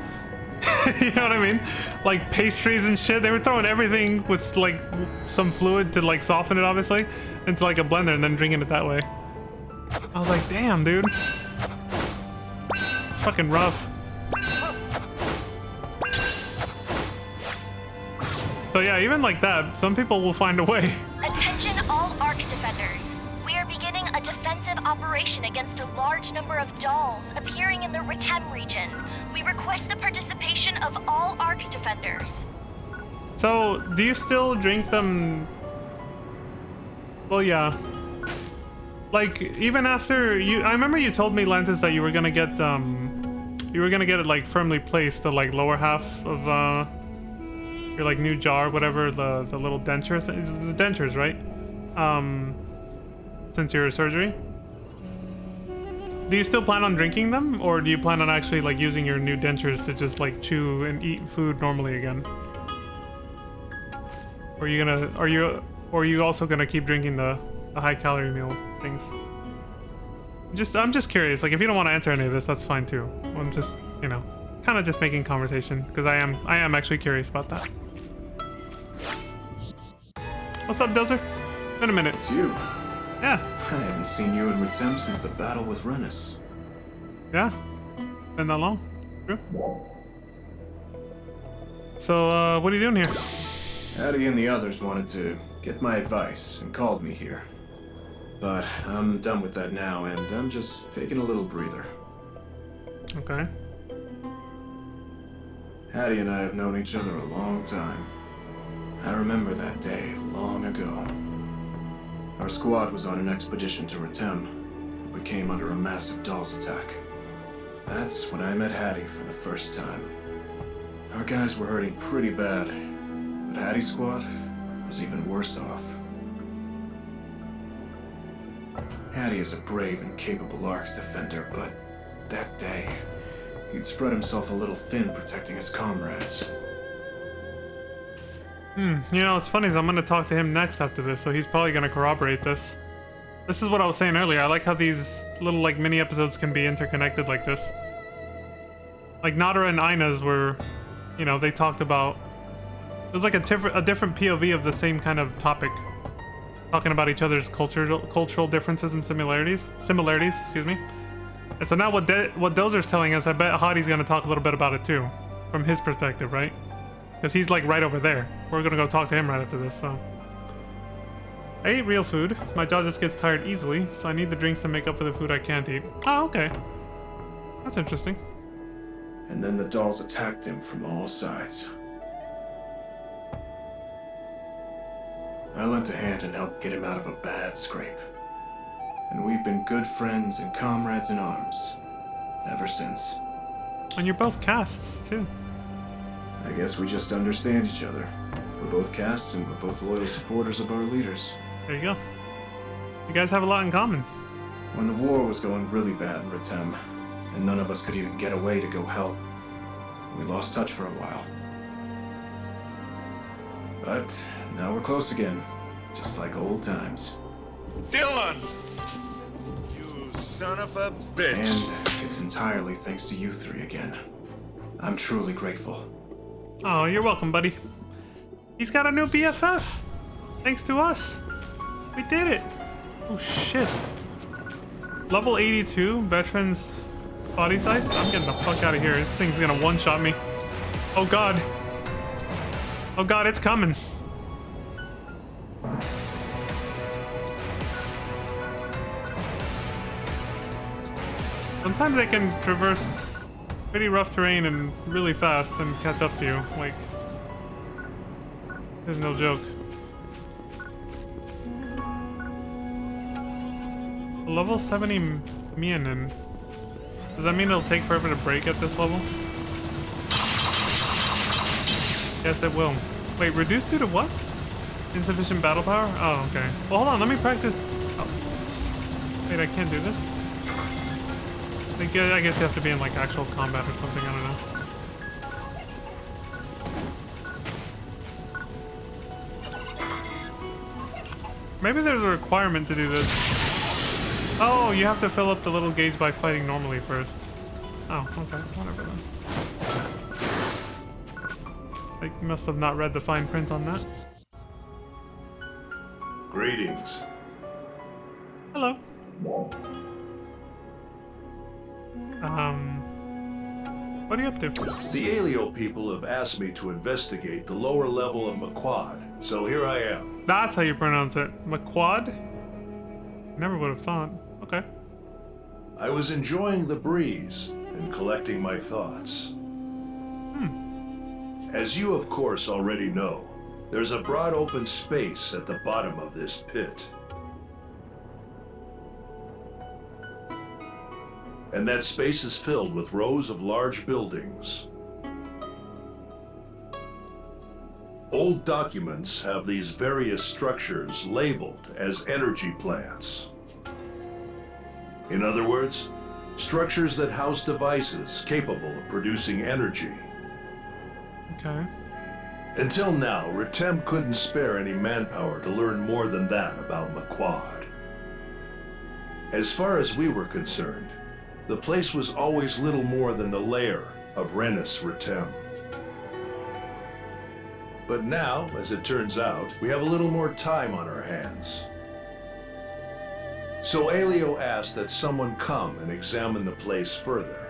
You know what I mean? Like pastries and shit. They were throwing everything with like some fluid to like soften it, obviously, into like a blender and then drinking it that way. I was like, damn, dude. It's fucking rough. So yeah, even like that, some people will find a way. Attention all ARX defenders. We are beginning a defensive operation against a large number of dolls appearing in the Ritem region. We request the participation of all Arcs defenders. So, do you still drink them? Well, yeah. Like, even after you... I remember you told me, Lantis, that you were gonna get, it, like, firmly placed, the, like, lower half of, your, like, new jar, whatever, the little denture the dentures, right? Since your surgery. Do you still plan on drinking them? Or do you plan on actually, like, using your new dentures to just, like, chew and eat food normally again? Or are you also gonna keep drinking the high calorie meal things? I'm just curious. Like, if you don't want to answer any of this, that's fine too. I'm just, you know, kind of just making conversation because I am actually curious about that. What's up, Dozer? Been a minute. It's you. Yeah. I haven't seen you in Ritem since the battle with Renus. Yeah. Been that long. True. So, what are you doing here? Hattie and the others wanted to get my advice and called me here. But I'm done with that now, and I'm just taking a little breather. Okay. Hattie and I have known each other a long time. I remember that day long ago. Our squad was on an expedition to Ritem, and we came under a massive Dolls attack. That's when I met Hattie for the first time. Our guys were hurting pretty bad, but Hattie's squad was even worse off. Hattie is a brave and capable Arcs defender, but that day, he'd spread himself a little thin protecting his comrades. You know, what's funny is I'm gonna talk to him next after this, so he's probably gonna corroborate this. This is what I was saying earlier. I like how these little, like, mini episodes can be interconnected like this. Like, Nadara and Ina's were, you know, they talked about... It was like a different POV of the same kind of topic. Talking about each other's cultural differences and similarities, excuse me. And so now what Dozer's telling us, I bet Hattie's gonna talk a little bit about it too. From his perspective, right? Because he's like right over there. We're gonna go talk to him right after this, so. I ate real food. My jaw just gets tired easily, so I need the drinks to make up for the food I can't eat. Oh, okay. That's interesting. And then the dolls attacked him from all sides. I lent a hand and helped get him out of a bad scrape. And we've been good friends and comrades in arms ever since. And you're both casts, too. I guess we just understand each other. We're both casts and we're both loyal supporters of our leaders. There you go. You guys have a lot in common. When the war was going really bad in Ritem, and none of us could even get away to go help, we lost touch for a while. But now we're close again, just like old times. Dylan! You son of a bitch! And it's entirely thanks to you three again. I'm truly grateful. Oh, you're welcome, buddy. He's got a new BFF. Thanks to us. We did it. Oh, shit. Level 82, veterans body size? I'm getting the fuck out of here. This thing's gonna one-shot me. Oh, God. Oh, God, it's coming. Sometimes they can traverse pretty rough terrain and really fast and catch up to you. Like, there's no joke. Level 70 Mianin. Does that mean it'll take forever to break at this level? Yes, it will. Wait, reduced due to what? Insufficient battle power? Oh, okay. Well, hold on, let me practice. Oh. Wait, I can't do this? I guess you have to be in, like, actual combat or something, I don't know. Maybe there's a requirement to do this. Oh, you have to fill up the little gauge by fighting normally first. Oh, okay, whatever then. I must have not read the fine print on that. Greetings. Hello. What are you up to? The Alio people have asked me to investigate the lower level of Maquad, so here I am. That's how you pronounce it. Maquad? Never would have thought. Okay. I was enjoying the breeze and collecting my thoughts. As you of course already know, there's a broad open space at the bottom of this pit. And that space is filled with rows of large buildings. Old documents have these various structures labeled as energy plants. In other words, structures that house devices capable of producing energy. Okay. Until now, Retem couldn't spare any manpower to learn more than that about Maquad. As far as we were concerned, the place was always little more than the lair of Renus Retem. But now, as it turns out, we have a little more time on our hands. So Aelio asked that someone come and examine the place further.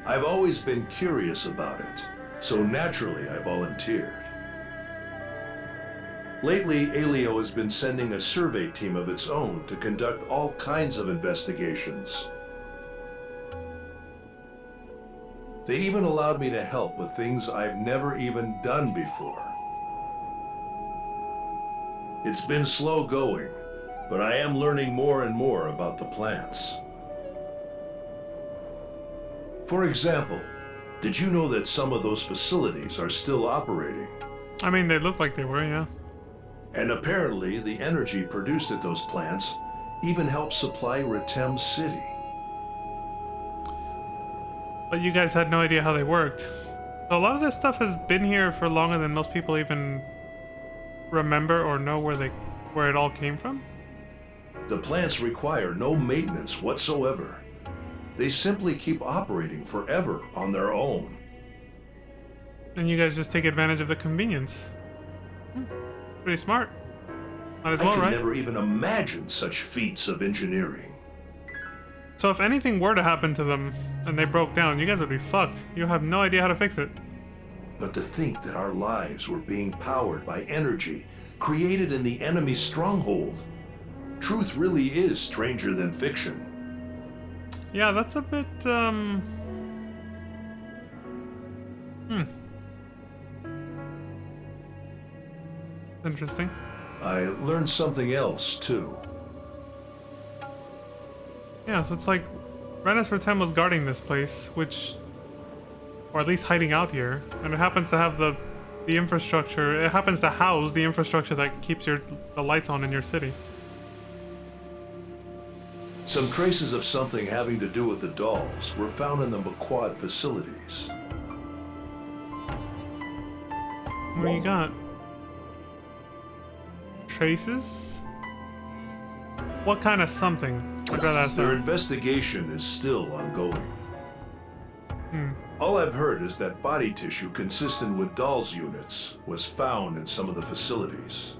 I've always been curious about it, so naturally I volunteered. Lately, Aelio has been sending a survey team of its own to conduct all kinds of investigations. They even allowed me to help with things I've never even done before. It's been slow going, but I am learning more and more about the plants. For example, did you know that some of those facilities are still operating? I mean, they look like they were, yeah. And apparently, the energy produced at those plants even helped supply Retem City. But you guys had no idea how they worked. So a lot of this stuff has been here for longer than most people even remember or know where it all came from. The plants require no maintenance whatsoever. They simply keep operating forever on their own. And you guys just take advantage of the convenience. Pretty smart. Might as well, I could right? never even imagine such feats of engineering. So if anything were to happen to them and they broke down, you guys would be fucked. You have no idea how to fix it. But to think that our lives were being powered by energy created in the enemy's stronghold. Truth really is stranger than fiction. Yeah, that's a bit, Interesting. I learned something else, too. Yeah, so it's like Renus Retem was guarding this place, or at least hiding out here, and it happens to have the infrastructure. It happens to house the infrastructure that keeps the lights on in your city. Some traces of something having to do with the dolls were found in the Maquad facilities. What do you got? Traces? What kind of something? I'd rather ask Their that. investigation is still ongoing. All I've heard is that body tissue consistent with dolls' units was found in some of the facilities.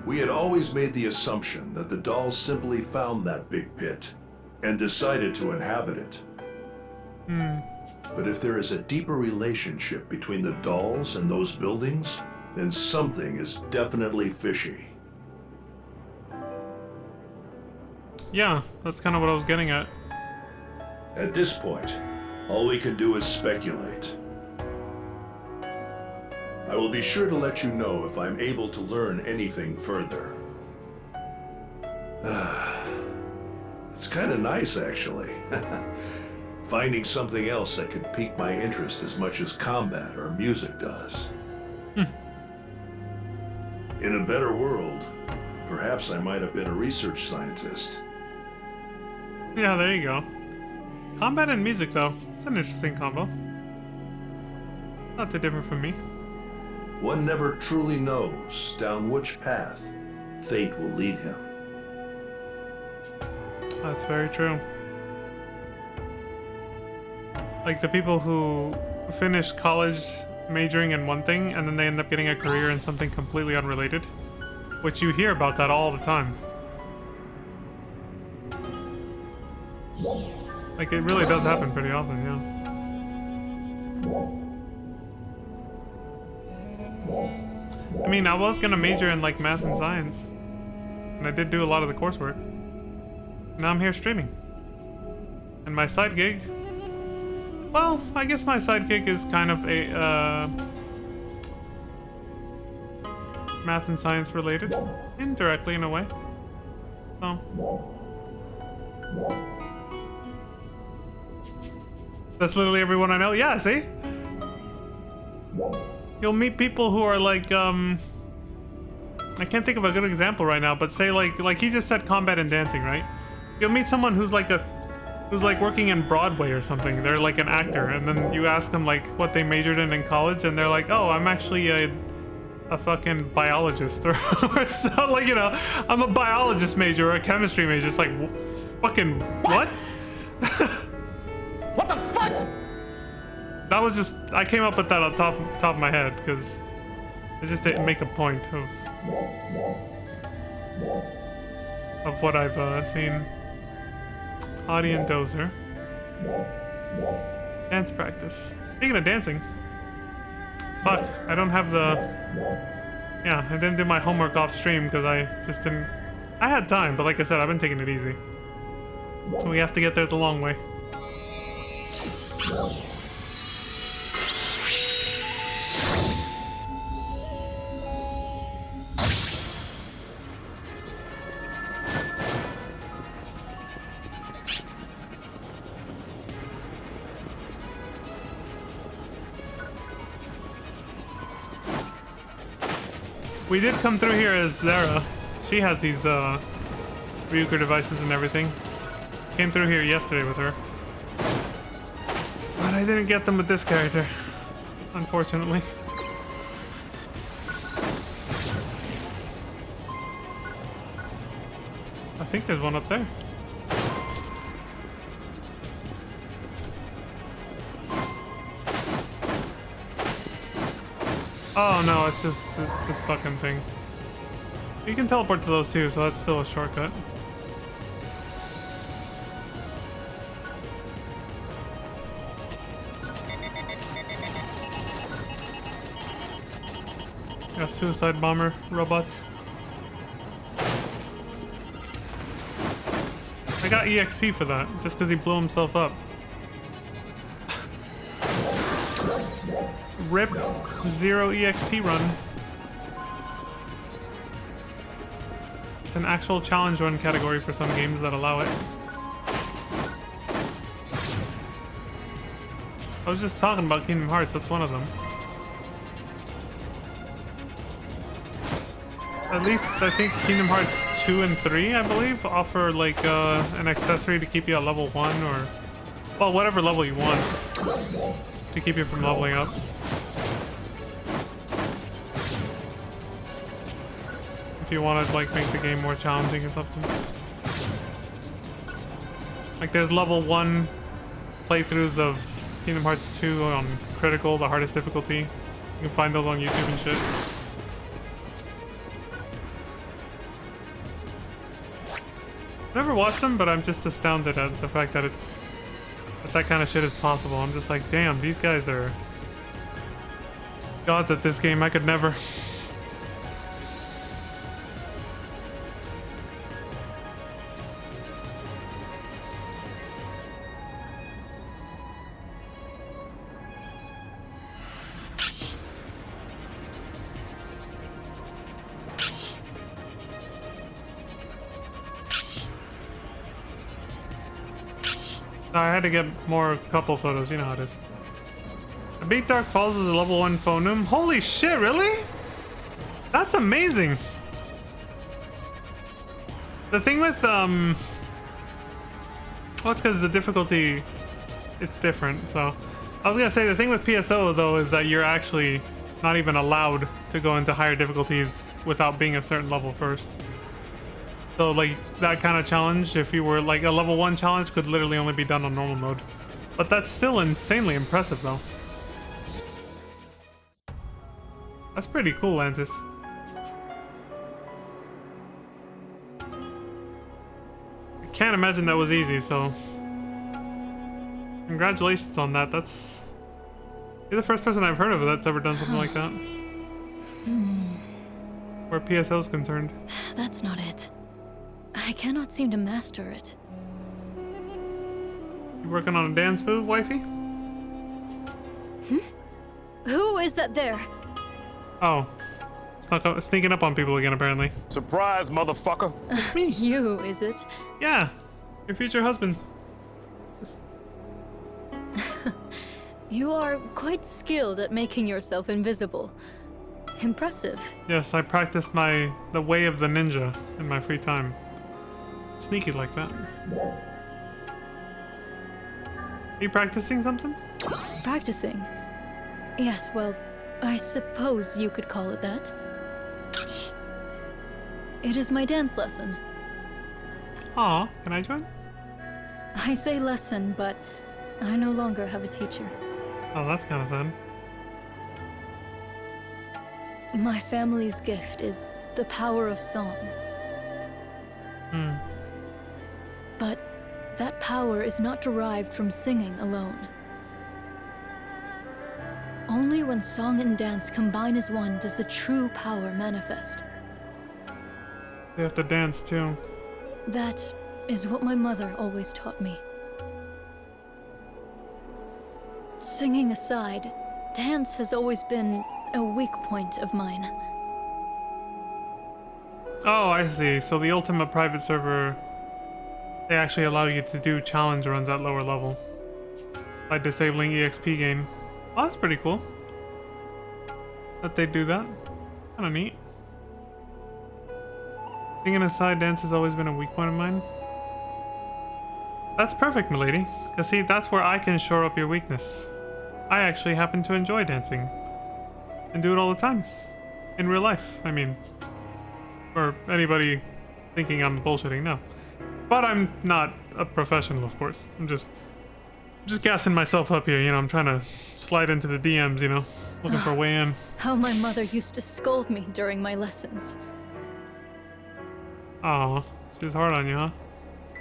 We had always made the assumption that the dolls simply found that big pit and decided to inhabit it. But if there is a deeper relationship between the dolls and those buildings, then something is definitely fishy. Yeah, that's kind of what I was getting at. At this point, all we can do is speculate. I will be sure to let you know if I'm able to learn anything further. It's kind of nice, actually. Finding something else that could pique my interest as much as combat or music does. In a better world, perhaps I might have been a research scientist. Yeah, there you go. Combat and music, though. It's an interesting combo. Not too different from me. One never truly knows down which path fate will lead him. That's very true. Like the people who finish college majoring in one thing and then they end up getting a career in something completely unrelated. Which you hear about that all the time. Like it really does happen pretty often, yeah. I mean, I was gonna major in like math and science, and I did do a lot of the coursework. Now I'm here streaming. And my side gig, well, I guess my side gig is kind of a math and science related, indirectly in a way. So that's literally everyone I know. Yeah, see? You'll meet people who are like, I can't think of a good example right now, but say like he just said combat and dancing, right? You'll meet someone who's like working in Broadway or something. They're like an actor, and then you ask them like what they majored in college, and they're like, oh, I'm actually a fucking biologist, or so, like, you know, I'm a biologist major or a chemistry major. It's like, fucking what? What the fuck? That was just, I came up with that on top of my head because it just didn't make a point of what I've seen. Audie and Dozer. Dance practice. Speaking of dancing, fuck, I don't have the... Yeah, I didn't do my homework off stream because I just didn't... I had time, but like I said, I've been taking it easy. So we have to get there the long way. We did come through here as Zara. She has these Ryuker devices and everything. Came through here yesterday with her. But I didn't get them with this character, unfortunately. I think there's one up there. Oh no, it's just this fucking thing. You can teleport to those too, so that's still a shortcut. Got suicide bomber robots. I got EXP for that, just because he blew himself up. RIP 0 EXP run. It's an actual challenge run category for some games that allow it. I was just talking about Kingdom Hearts, that's one of them. At least I think Kingdom Hearts 2 and 3, I believe, offer like an accessory to keep you at level 1 or... well, whatever level you want to keep you from leveling up. If you want to like make the game more challenging or something. Like there's level 1 playthroughs of Kingdom Hearts 2 on critical, the hardest difficulty. You can find those on YouTube and shit. Never watched them, but I'm just astounded at the fact that that kind of shit is possible. I'm just like, damn, these guys are gods at this game. I could never. I had to get more couple photos, you know how it is. I beat Dark Falls as a level 1 phonum. Holy shit, really? That's amazing. The thing with, well, it's because the difficulty, it's different, so. I was gonna say, the thing with PSO, though, is that you're actually not even allowed to go into higher difficulties without being a certain level first. So, like, that kind of challenge, if you were, like, a level 1 challenge could literally only be done on normal mode. But that's still insanely impressive, though. That's pretty cool, Antis. I can't imagine that was easy, so... congratulations on that, that's... You're the first person I've heard of that's ever done something like that. where PSO is concerned. That's not it. I cannot seem to master it. You working on a dance move, wifey? Who is that there? Oh. Sneaking up on people again, apparently. Surprise, motherfucker. It's me. You, is it? Yeah. Your future husband. You are quite skilled at making yourself invisible. Impressive. Yes, I practice the way of the ninja in my free time. Sneaky like that. Are you practicing something? Practicing? Yes, well, I suppose you could call it that. It is my dance lesson. Aw, can I join? I say lesson, but I no longer have a teacher. Oh, that's kind of sad. My family's gift is the power of song. But that power is not derived from singing alone. Only when song and dance combine as one does the true power manifest. You have to dance too. That is what my mother always taught me. Singing aside, dance has always been a weak point of mine. Oh, I see. So the Ultima private server, they actually allow you to do challenge runs at lower level by disabling EXP gain. Oh, that's pretty cool that they do that. Kind of neat. Singing aside, dance has always been a weak point of mine. That's perfect, milady. Because see, that's where I can shore up your weakness. I actually happen to enjoy dancing. And do it all the time. In real life, I mean. Or anybody thinking I'm bullshitting, no. But I'm not a professional, of course. I'm just gassing myself up here, you know. I'm trying to slide into the DMs, you know. Looking for a way in. How my mother used to scold me during my lessons. Aw, she was hard on you, huh?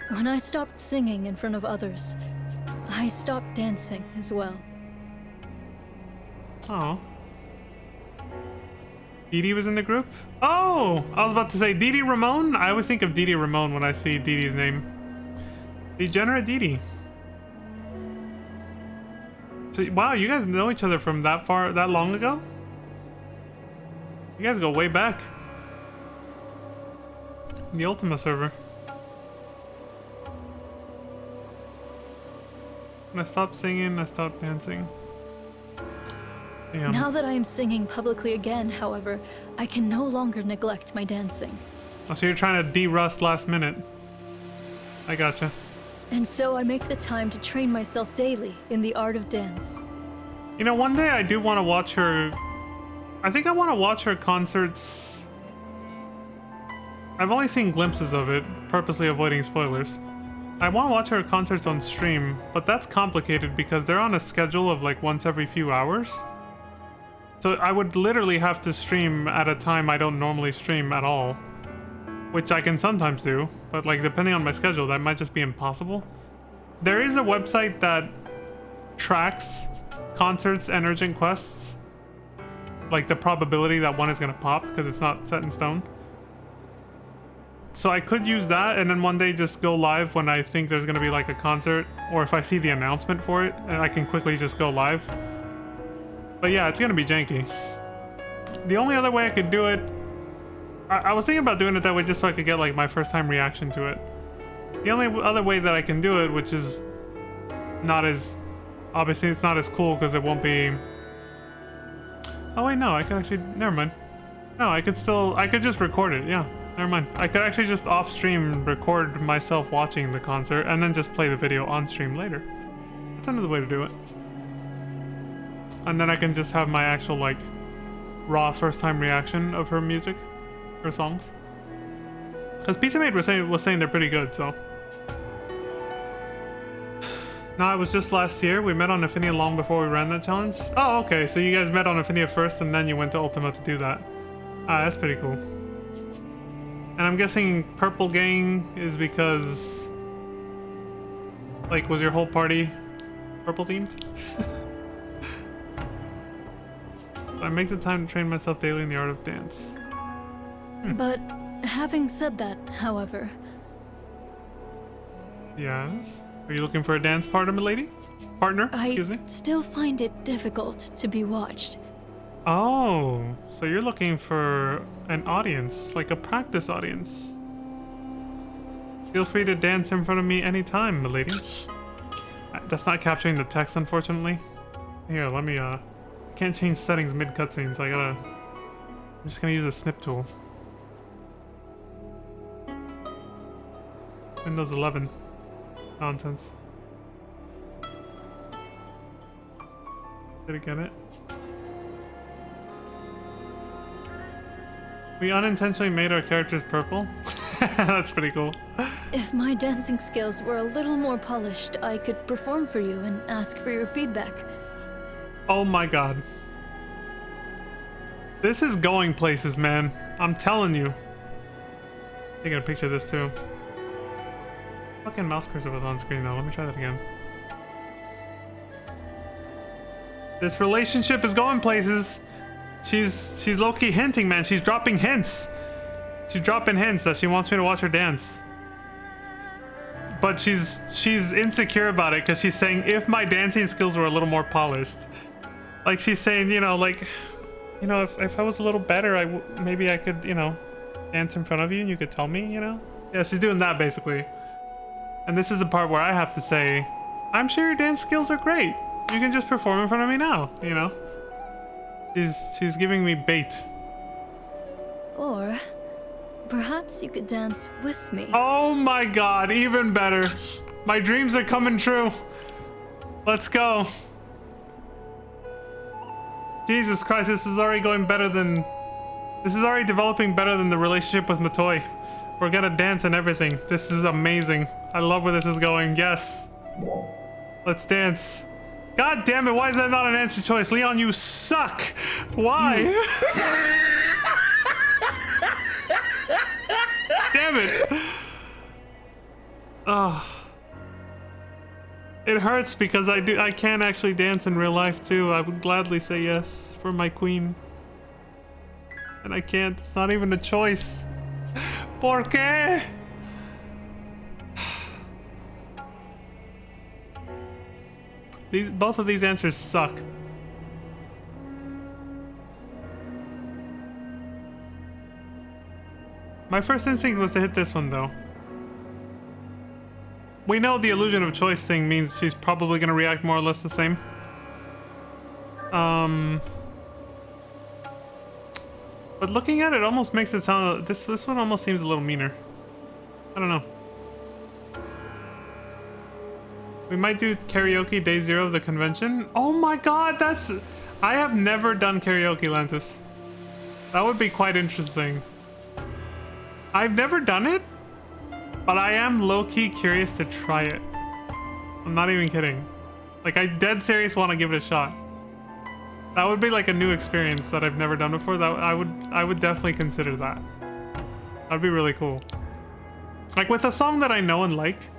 When I stopped singing in front of others, I stopped dancing as well. Aw. Dee Dee was in the group? Oh! I was about to say Dee Dee Ramone? I always think of Dee Dee Ramone when I see Dee Dee's name. Degenerate Dee Dee. So, wow, you guys know each other from that long ago? You guys go way back. In the Ultima server. When I stopped singing, I stopped dancing. Damn. Now that I am singing publicly again, however, I can no longer neglect my dancing. Oh, so you're trying to de-rust last minute. I gotcha. And so I make the time to train myself daily in the art of dance. You know, one day I do want to watch her... I think I want to watch her concerts... I've only seen glimpses of it, purposely avoiding spoilers. I want to watch her concerts on stream, but that's complicated because they're on a schedule of like once every few hours. So I would literally have to stream at a time I don't normally stream at all. Which I can sometimes do, but like depending on my schedule, that might just be impossible. There is a website that tracks concerts and urgent quests. Like the probability that one is going to pop because it's not set in stone. So I could use that and then one day just go live when I think there's going to be like a concert, or if I see the announcement for it, and I can quickly just go live. But yeah, it's going to be janky. The only other way I could do it, I was thinking about doing it that way just so I could get like my first time reaction to it. The only other way that I can do it, which is not as, obviously it's not as cool because it won't be, oh wait, no, I could actually, never mind. No, I could just record it, yeah. Never mind. I could actually just off-stream record myself watching the concert and then just play the video on stream later. That's another way to do it. And then I can just have my actual, like, raw first-time reaction of her music, her songs. Because Pizza Mate was saying they're pretty good, so. No, it was just last year. We met on Affinia long before we ran that challenge. Oh, okay. So you guys met on Affinia first and then you went to Ultima to do that. Ah, that's pretty cool. And I'm guessing Purple Gang is because, like, was your whole party purple themed? So I make the time to train myself daily in the art of dance. But having said that, however, Yes. Are you looking for a dance partner, milady? Partner? Excuse me. I still find it difficult to be watched. Oh, so you're looking for an audience, like a practice audience. Feel free to dance in front of me anytime, milady. That's not capturing the text, unfortunately. Here, let me, can't change settings mid-cutscene, so I'm just gonna use a snip tool. Windows 11. Nonsense. Did it get it? We unintentionally made our characters purple. That's pretty cool. If my dancing skills were a little more polished, I could perform for you and ask for your feedback. Oh my god. This is going places, man. I'm telling you. Taking a picture of this too. Fucking mouse cursor was on screen though. Let me try that again. This relationship is going places. She's low-key hinting, man. She's dropping hints. She's dropping hints that she wants me to watch her dance. But she's insecure about it because she's saying if my dancing skills were a little more polished. Like she's saying, you know, like, you know, if I was a little better, maybe I could, you know, dance in front of you and you could tell me, you know? Yeah, she's doing that basically. And this is the part where I have to say, I'm sure your dance skills are great. You can just perform in front of me now, you know? She's giving me bait. Or perhaps you could dance with me. Oh my god, even better. My dreams are coming true. Let's go. Jesus Christ, this is already going better than... This is already developing better than the relationship with Matoi. We're gonna dance and everything. This is amazing. I love where this is going. Yes. Let's dance. God damn it, why is that not an answer choice? Leon, you suck! Why? Damn it! Ugh. It hurts because I can actually dance in real life too. I would gladly say yes for my queen. And I can't, it's not even a choice. ¿Por qué? Both of these answers suck. My first instinct was to hit this one though. We know the illusion of choice thing means she's probably gonna react more or less the same. But looking at it almost makes it sound, this one almost seems a little meaner. I don't know. We might do karaoke day 0 of the convention. Oh my god, I have never done karaoke, Lantis. That would be quite interesting. I've never done it, but I am low-key curious to try it. I'm not even kidding. Like, I dead serious want to give it a shot. That would be like a new experience that I've never done before. That I would definitely consider that. That'd be really cool. Like with a song that I know and like,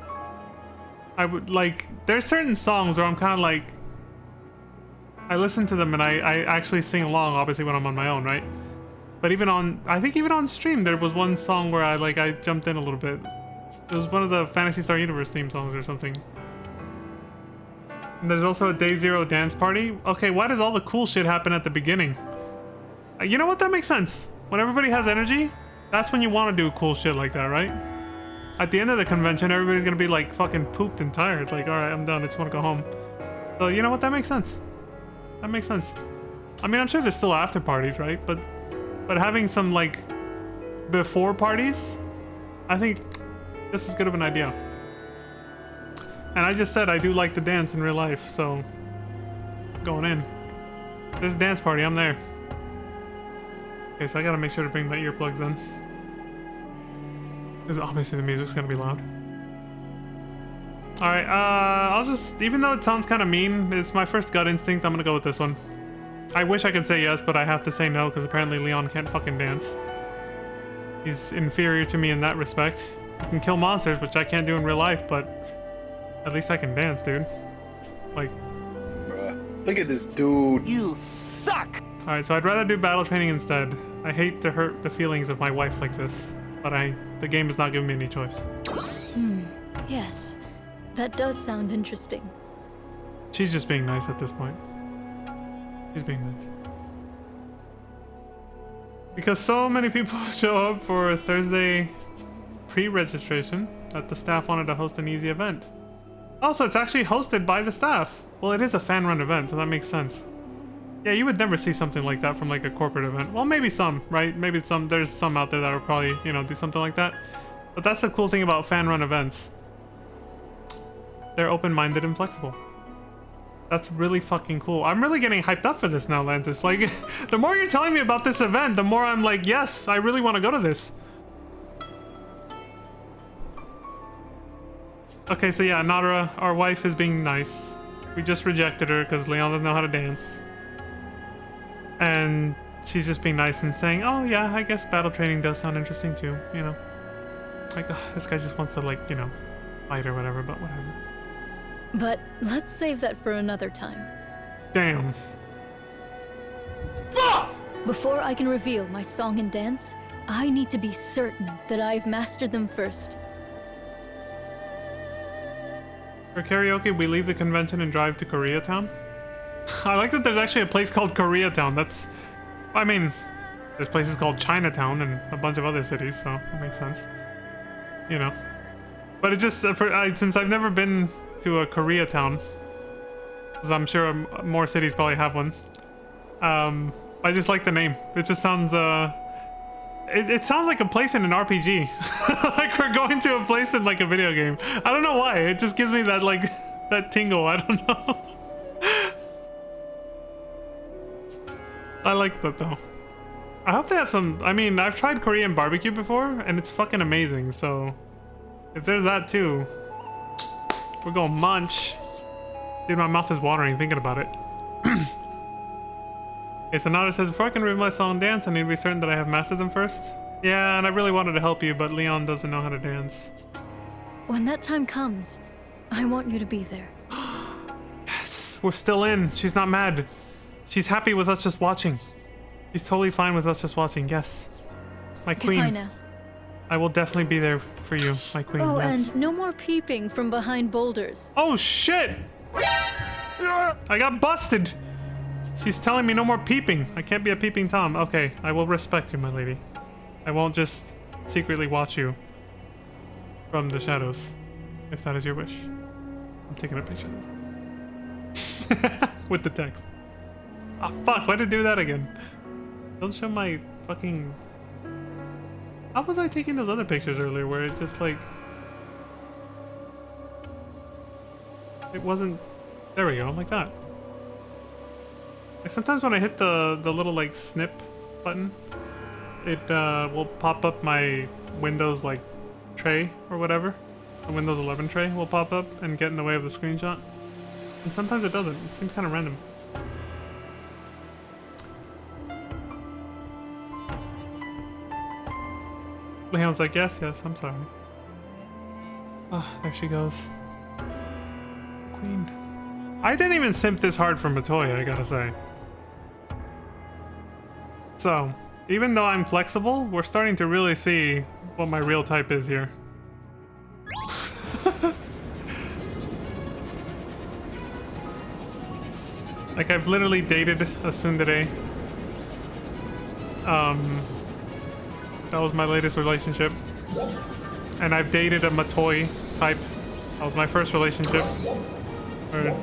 I would like, there's certain songs where I'm kind of like, I listen to them and I actually sing along, obviously when I'm on my own, right? But even on, I think even on stream, there was one song where I jumped in a little bit. It was one of the Phantasy Star Universe theme songs or something. And there's also a Day 0 dance party. Okay, why does all the cool shit happen at the beginning? You know what? That makes sense. When everybody has energy, that's when you want to do cool shit like that, right? At the end of the convention, everybody's gonna be like fucking pooped and tired. Like, alright, I'm done. I just want to go home. So, you know what? That makes sense. That makes sense. I mean, I'm sure there's still after parties, right? But having some, like, before parties, I think this is good of an idea. And I just said I do like to dance in real life, so going in. There's a dance party, I'm there. Okay, so I gotta make sure to bring my earplugs in. Because obviously the music's gonna be loud. Alright, I'll just, even though it sounds kind of mean, it's my first gut instinct, I'm gonna go with this one. I wish I could say yes, but I have to say no, because apparently Leon can't fucking dance. He's inferior to me in that respect. He can kill monsters, which I can't do in real life, but at least I can dance, dude. Like... Bruh, look at this dude. You suck! Alright, so I'd rather do battle training instead. I hate to hurt the feelings of my wife like this, but the game is not giving me any choice. Yes, that does sound interesting. She's just being nice at this point. She's being nice. Because so many people show up for Thursday pre-registration that the staff wanted to host an easy event. Oh, so it's actually hosted by the staff. Well, it is a fan-run event, so that makes sense. Yeah, you would never see something like that from like a corporate event. Well, maybe some, right? Maybe there's some out there that will probably, you know, do something like that. But that's the cool thing about fan-run events. They're open-minded and flexible. That's really fucking cool. I'm really getting hyped up for this now, Lantis. Like, the more you're telling me about this event, the more I'm like, yes, I really want to go to this. Okay, so yeah, Nadara, our wife, is being nice. We just rejected her because Leon doesn't know how to dance. And she's just being nice and saying, oh yeah, I guess battle training does sound interesting too, you know? Like, ugh, this guy just wants to, like, you know, fight or whatever, but whatever. But let's save that for another time. Damn. Before I can reveal my song and dance, I need to be certain that I've mastered them first. For karaoke, we leave the convention and drive to Koreatown. I like that there's actually a place called Koreatown. That's... I mean, there's places called Chinatown and a bunch of other cities, so it makes sense. You know. But it just... since I've never been to a Koreatown, because I'm sure more cities probably have one, I just like the name. It just sounds... It sounds like a place in an RPG. Like we're going to a place in like a video game. I don't know why. It just gives me that like that tingle. I don't know. I like that though. I hope they have some. I mean, I've tried Korean barbecue before, and it's fucking amazing. So if there's that too, we're gonna munch. Dude, my mouth is watering thinking about it. Okay, so Nada says, before I can reveal my song and dance, I need to be certain that I have mastered them first. Yeah, and I really wanted to help you, but Leon doesn't know how to dance. When that time comes, I want you to be there. Yes, we're still in. She's not mad. She's happy with us just watching. She's totally fine with us just watching, yes. My queen. Goodbye now. I will definitely be there for you, my queen, Oh, yes. and no more peeping from behind boulders. Oh, shit! I got busted! She's telling me no more peeping. I can't be a peeping Tom. Okay, I will respect you, my lady. I won't just secretly watch you from the shadows, if that is your wish. I'm taking a picture of this. With the text. Ah, fuck, why did I do that again? Don't show my fucking... How was I taking those other pictures earlier where it just like... It wasn't... There we go, like that. Like sometimes when I hit the little like snip button, it will pop up my Windows like tray or whatever. The Windows 11 tray will pop up and get in the way of the screenshot. And sometimes it doesn't. It seems kind of random. Leon's like, yes, I'm sorry. Ah, there she goes. Queen. I didn't even simp this hard for Matoya, I gotta say. So, even though I'm flexible, we're starting to really see what my real type is here. Like, I've literally dated a tsundere. That was my latest relationship. And I've dated a Matoi type. That was my first relationship. Or,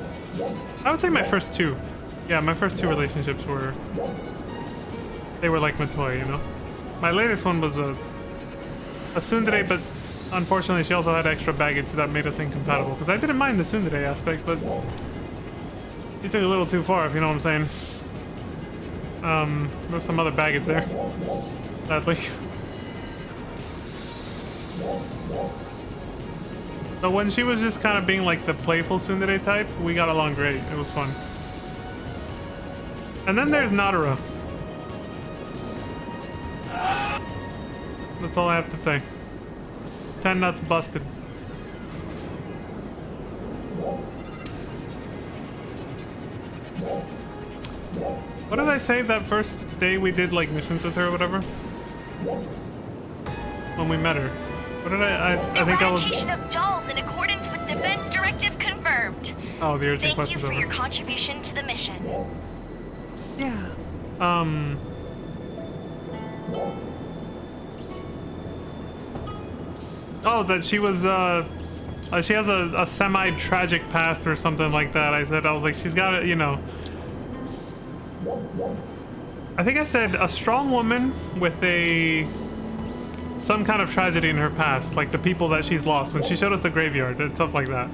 I would say my first two. Yeah, my first two relationships were... They were like Matoi, you know? My latest one was a tsundere, but unfortunately she also had extra baggage that made us incompatible. Because I didn't mind the tsundere aspect, but... You took it a little too far, if you know what I'm saying. There was some other baggage there. Sadly. But when she was just kind of being like the playful tsundere type, we got along great. It was fun. And then there's Nadara. That's all I have to say. 10 nuts busted. What did I say that first day we did like missions with her or whatever? When we met her. What did I think I was... Eradication of dolls in accordance with Defense Directive confirmed. Oh, the urgent Thank quest you is for over. your contribution to the mission. Yeah. Oh, that she was, she has a semi-tragic past or something like that. I was like, she's got it, you know. I think I said a strong woman with some kind of tragedy in her past, like the people that she's lost. When she showed us the graveyard and stuff like that.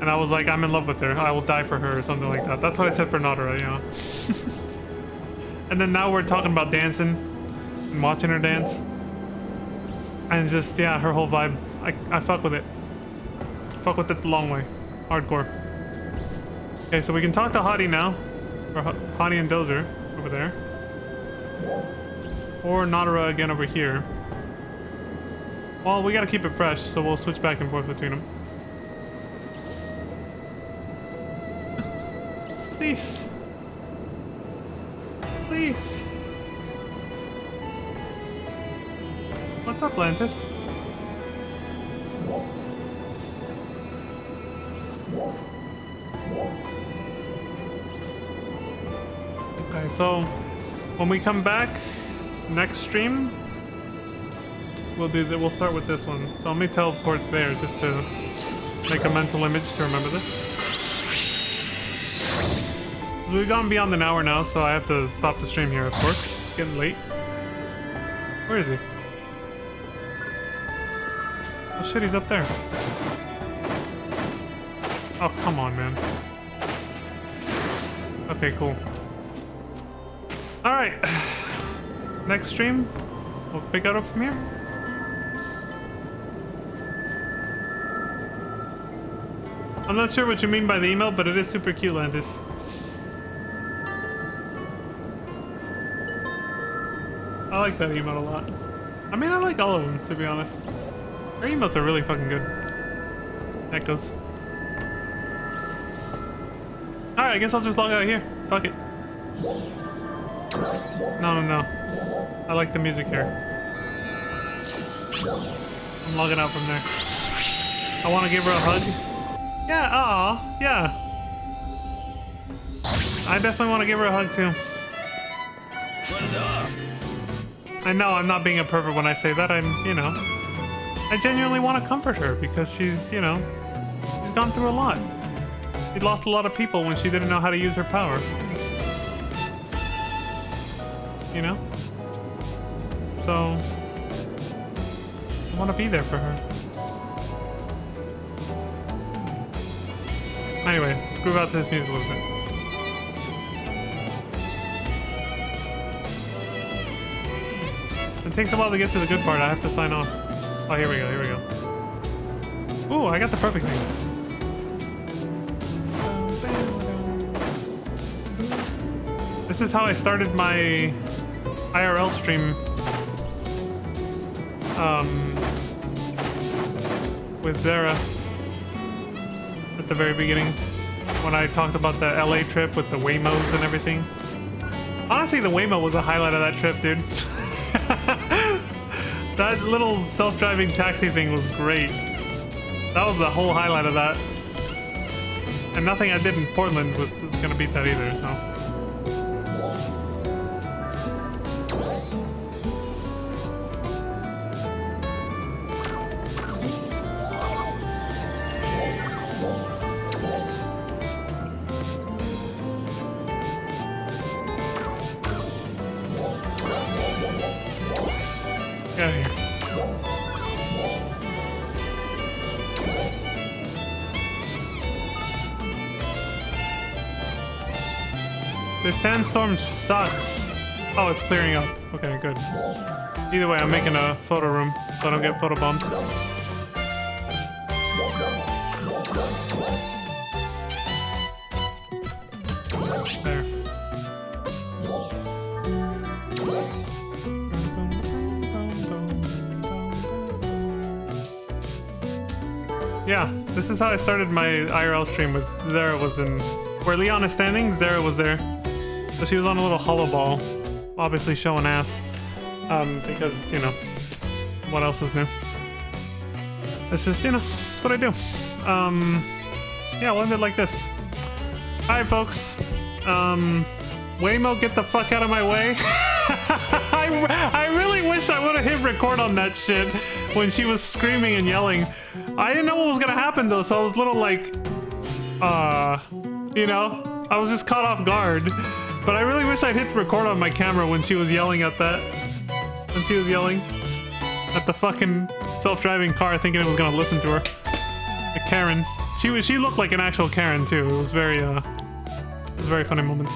And I was like, I'm in love with her. I will die for her or something like that. That's what I said for Nadara, you know. And then now we're talking about dancing and watching her dance. And just, yeah, her whole vibe. I fuck with it. Fuck with it the long way. Hardcore. Okay, so we can talk to Hottie now. Or Hottie and Dozer over there. Or Nadara again over here. Well, we gotta keep it fresh, so we'll switch back and forth between them. Please. Please. What's up, Lantis? Okay, so when we come back next stream, we'll start with this one. So let me teleport there just to make a mental image to remember this. So we've gone beyond an hour now, so I have to stop the stream here, of course. It's getting late. Where is he? Oh shit, he's up there. Oh, come on, man. Okay, cool. Alright. Next stream, we'll pick it up from here. I'm not sure what you mean by the email, but it is super cute, Landis. I like that emote a lot. I mean, I like all of them, to be honest. Their emotes are really fucking good. Echoes. Alright, I guess I'll just log out of here. Fuck it. No. I like the music here. I'm logging out from there. I want to give her a hug. Yeah, aw, yeah. I definitely want to give her a hug too. What's up? I know I'm not being a pervert when I say that. I genuinely want to comfort her because she's gone through a lot. She lost a lot of people when she didn't know how to use her power. You know? So, I want to be there for her. Anyway, let's groove out to this music a little bit. It takes a while to get to the good part. I have to sign off. Oh, here we go. Ooh, I got the perfect thing. This is how I started my IRL stream with Zara at the very beginning when I talked about the LA trip with the Waymos and everything. Honestly, the Waymo was a highlight of that trip, dude. That little self-driving taxi thing was great. That was the whole highlight of that. And nothing I did in Portland was gonna beat that either, so. Get out of here. This sandstorm sucks. Oh, it's clearing up. Okay, good. Either way, I'm making a photo room so I don't get photobombed. There. Yeah, this is how I started my IRL stream with Zara was in... Where Leon is standing, Zara was there. So she was on a little hollow ball, obviously showing ass, because, you know, what else is new? It's just, you know, it's what I do. Yeah, we'll end it like this. Alright, folks. Waymo, get the fuck out of my way. I really wish I would have hit record on that shit when she was screaming and yelling. I didn't know what was gonna happen though, so I was a little like, you know, I was just caught off guard. But I really wish I'd hit record on my camera when she was yelling at that. When she was yelling at the fucking self-driving car, thinking it was gonna listen to her. A Karen. She looked like an actual Karen too. It was very a very funny moment.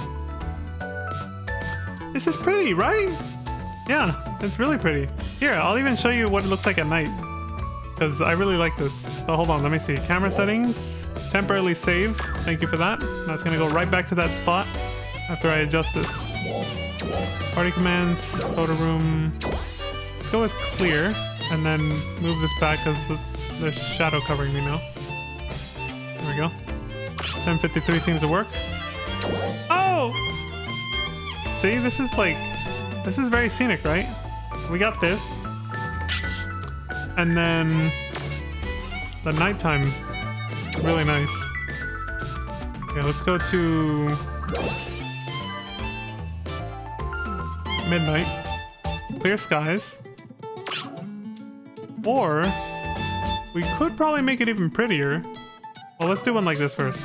This is pretty, right? Yeah, it's really pretty. Here, I'll even show you what it looks like at night, because I really like this. So hold on, let me see. Camera settings, temporarily save. Thank you for that. That's gonna go right back to that spot after I adjust this. Party commands, photo room. Let's go with clear, and then move this back because there's shadow covering me now. There we go. 1053 seems to work. Oh! See, this is very scenic, right? We got this. And then the nighttime, really nice. Okay, let's go to midnight. Clear skies. Or we could probably make it even prettier. Well, let's do one like this first.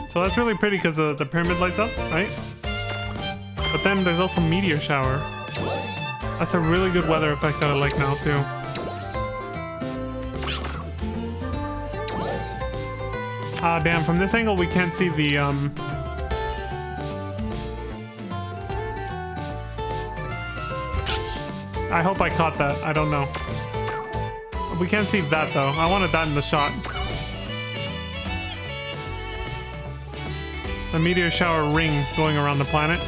So that's really pretty because the pyramid lights up, right? But then there's also meteor shower. That's a really good weather effect that I like now too. Ah, damn, from this angle we can't see the I hope I caught that. I don't know. We can't see that though. I wanted that in the shot. The meteor shower ring going around the planet.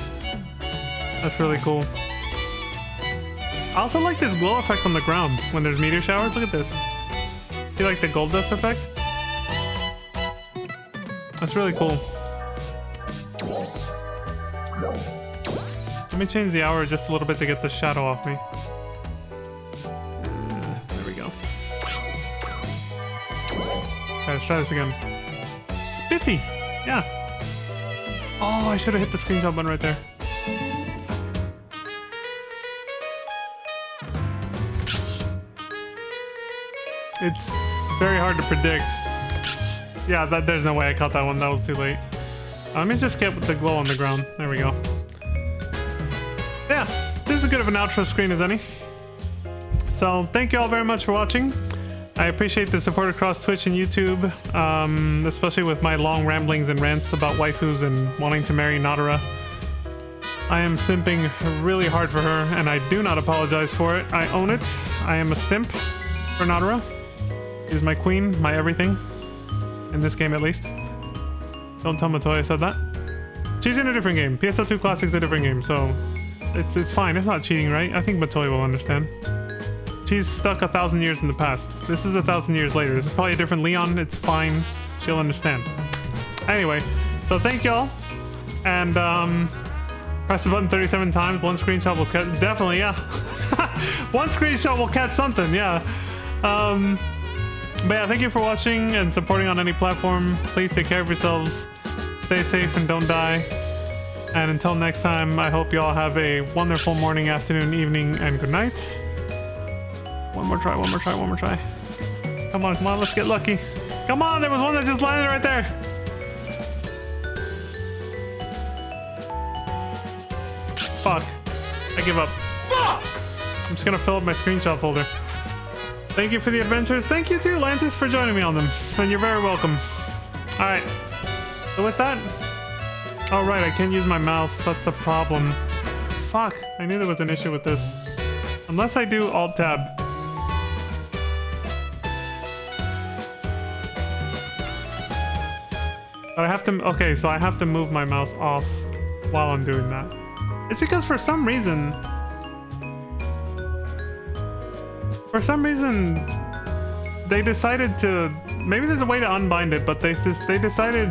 That's really cool. I also like this glow effect on the ground when there's meteor showers. Look at this. See, like the gold dust effect? That's really cool. Let me change the hour just a little bit to get the shadow off me. There we go. Okay, let's try this again. Spiffy! Yeah. Oh, I should have hit the screenshot button right there. It's very hard to predict. Yeah, there's no way I caught that one. That was too late. Let me just get with the glow on the ground. There we go. Yeah, this is as good of an outro screen as any. So thank you all very much for watching. I appreciate the support across Twitch and YouTube, especially with my long ramblings and rants about waifus and wanting to marry Nadara. I am simping really hard for her, and I do not apologize for it. I own it. I am a simp for Nadara. She's my queen, my everything. In this game, at least. Don't tell Matoy I said that. She's in a different game. PSO2 Classic's a different game, so it's fine. It's not cheating, right? I think Matoy will understand. She's stuck 1,000 years in the past. This is 1,000 years later. This is probably a different Leon. It's fine. She'll understand. Anyway, so thank y'all. And press the button 37 times. One screenshot will catch. Definitely, yeah. One screenshot will catch something, yeah. But yeah, thank you for watching and supporting on any platform. Please take care of yourselves. Stay safe and don't die. And until next time, I hope you all have a wonderful morning, afternoon, evening, and good night. One more try, one more try, one more try. Come on, let's get lucky. Come on, there was one that just landed right there. Fuck. I give up. Fuck! I'm just gonna fill up my screenshot folder. Thank you for the adventures. Thank you too, Lantis, for joining me on them. And you're very welcome. Alright. So with that... Oh right, I can't use my mouse. That's the problem. Fuck. I knew there was an issue with this. Unless I do Alt-Tab. But I have to... Okay, so I have to move my mouse off while I'm doing that. It's because for some reason... they decided to... Maybe there's a way to unbind it, but they decided...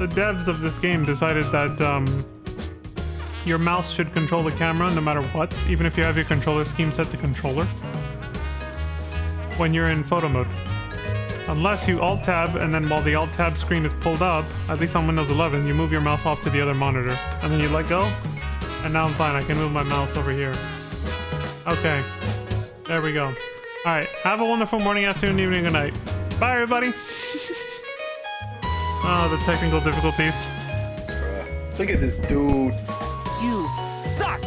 the devs of this game decided that your mouse should control the camera no matter what, even if you have your controller scheme set to controller when you're in photo mode. Unless you Alt-Tab, and then while the Alt-Tab screen is pulled up, at least on Windows 11, you move your mouse off to the other monitor, and then you let go, and now I'm fine. I can move my mouse over here. Okay, there we go. Alright, have a wonderful morning, afternoon, evening, good night. Bye, everybody! Oh, the technical difficulties. Look at this dude. You suck!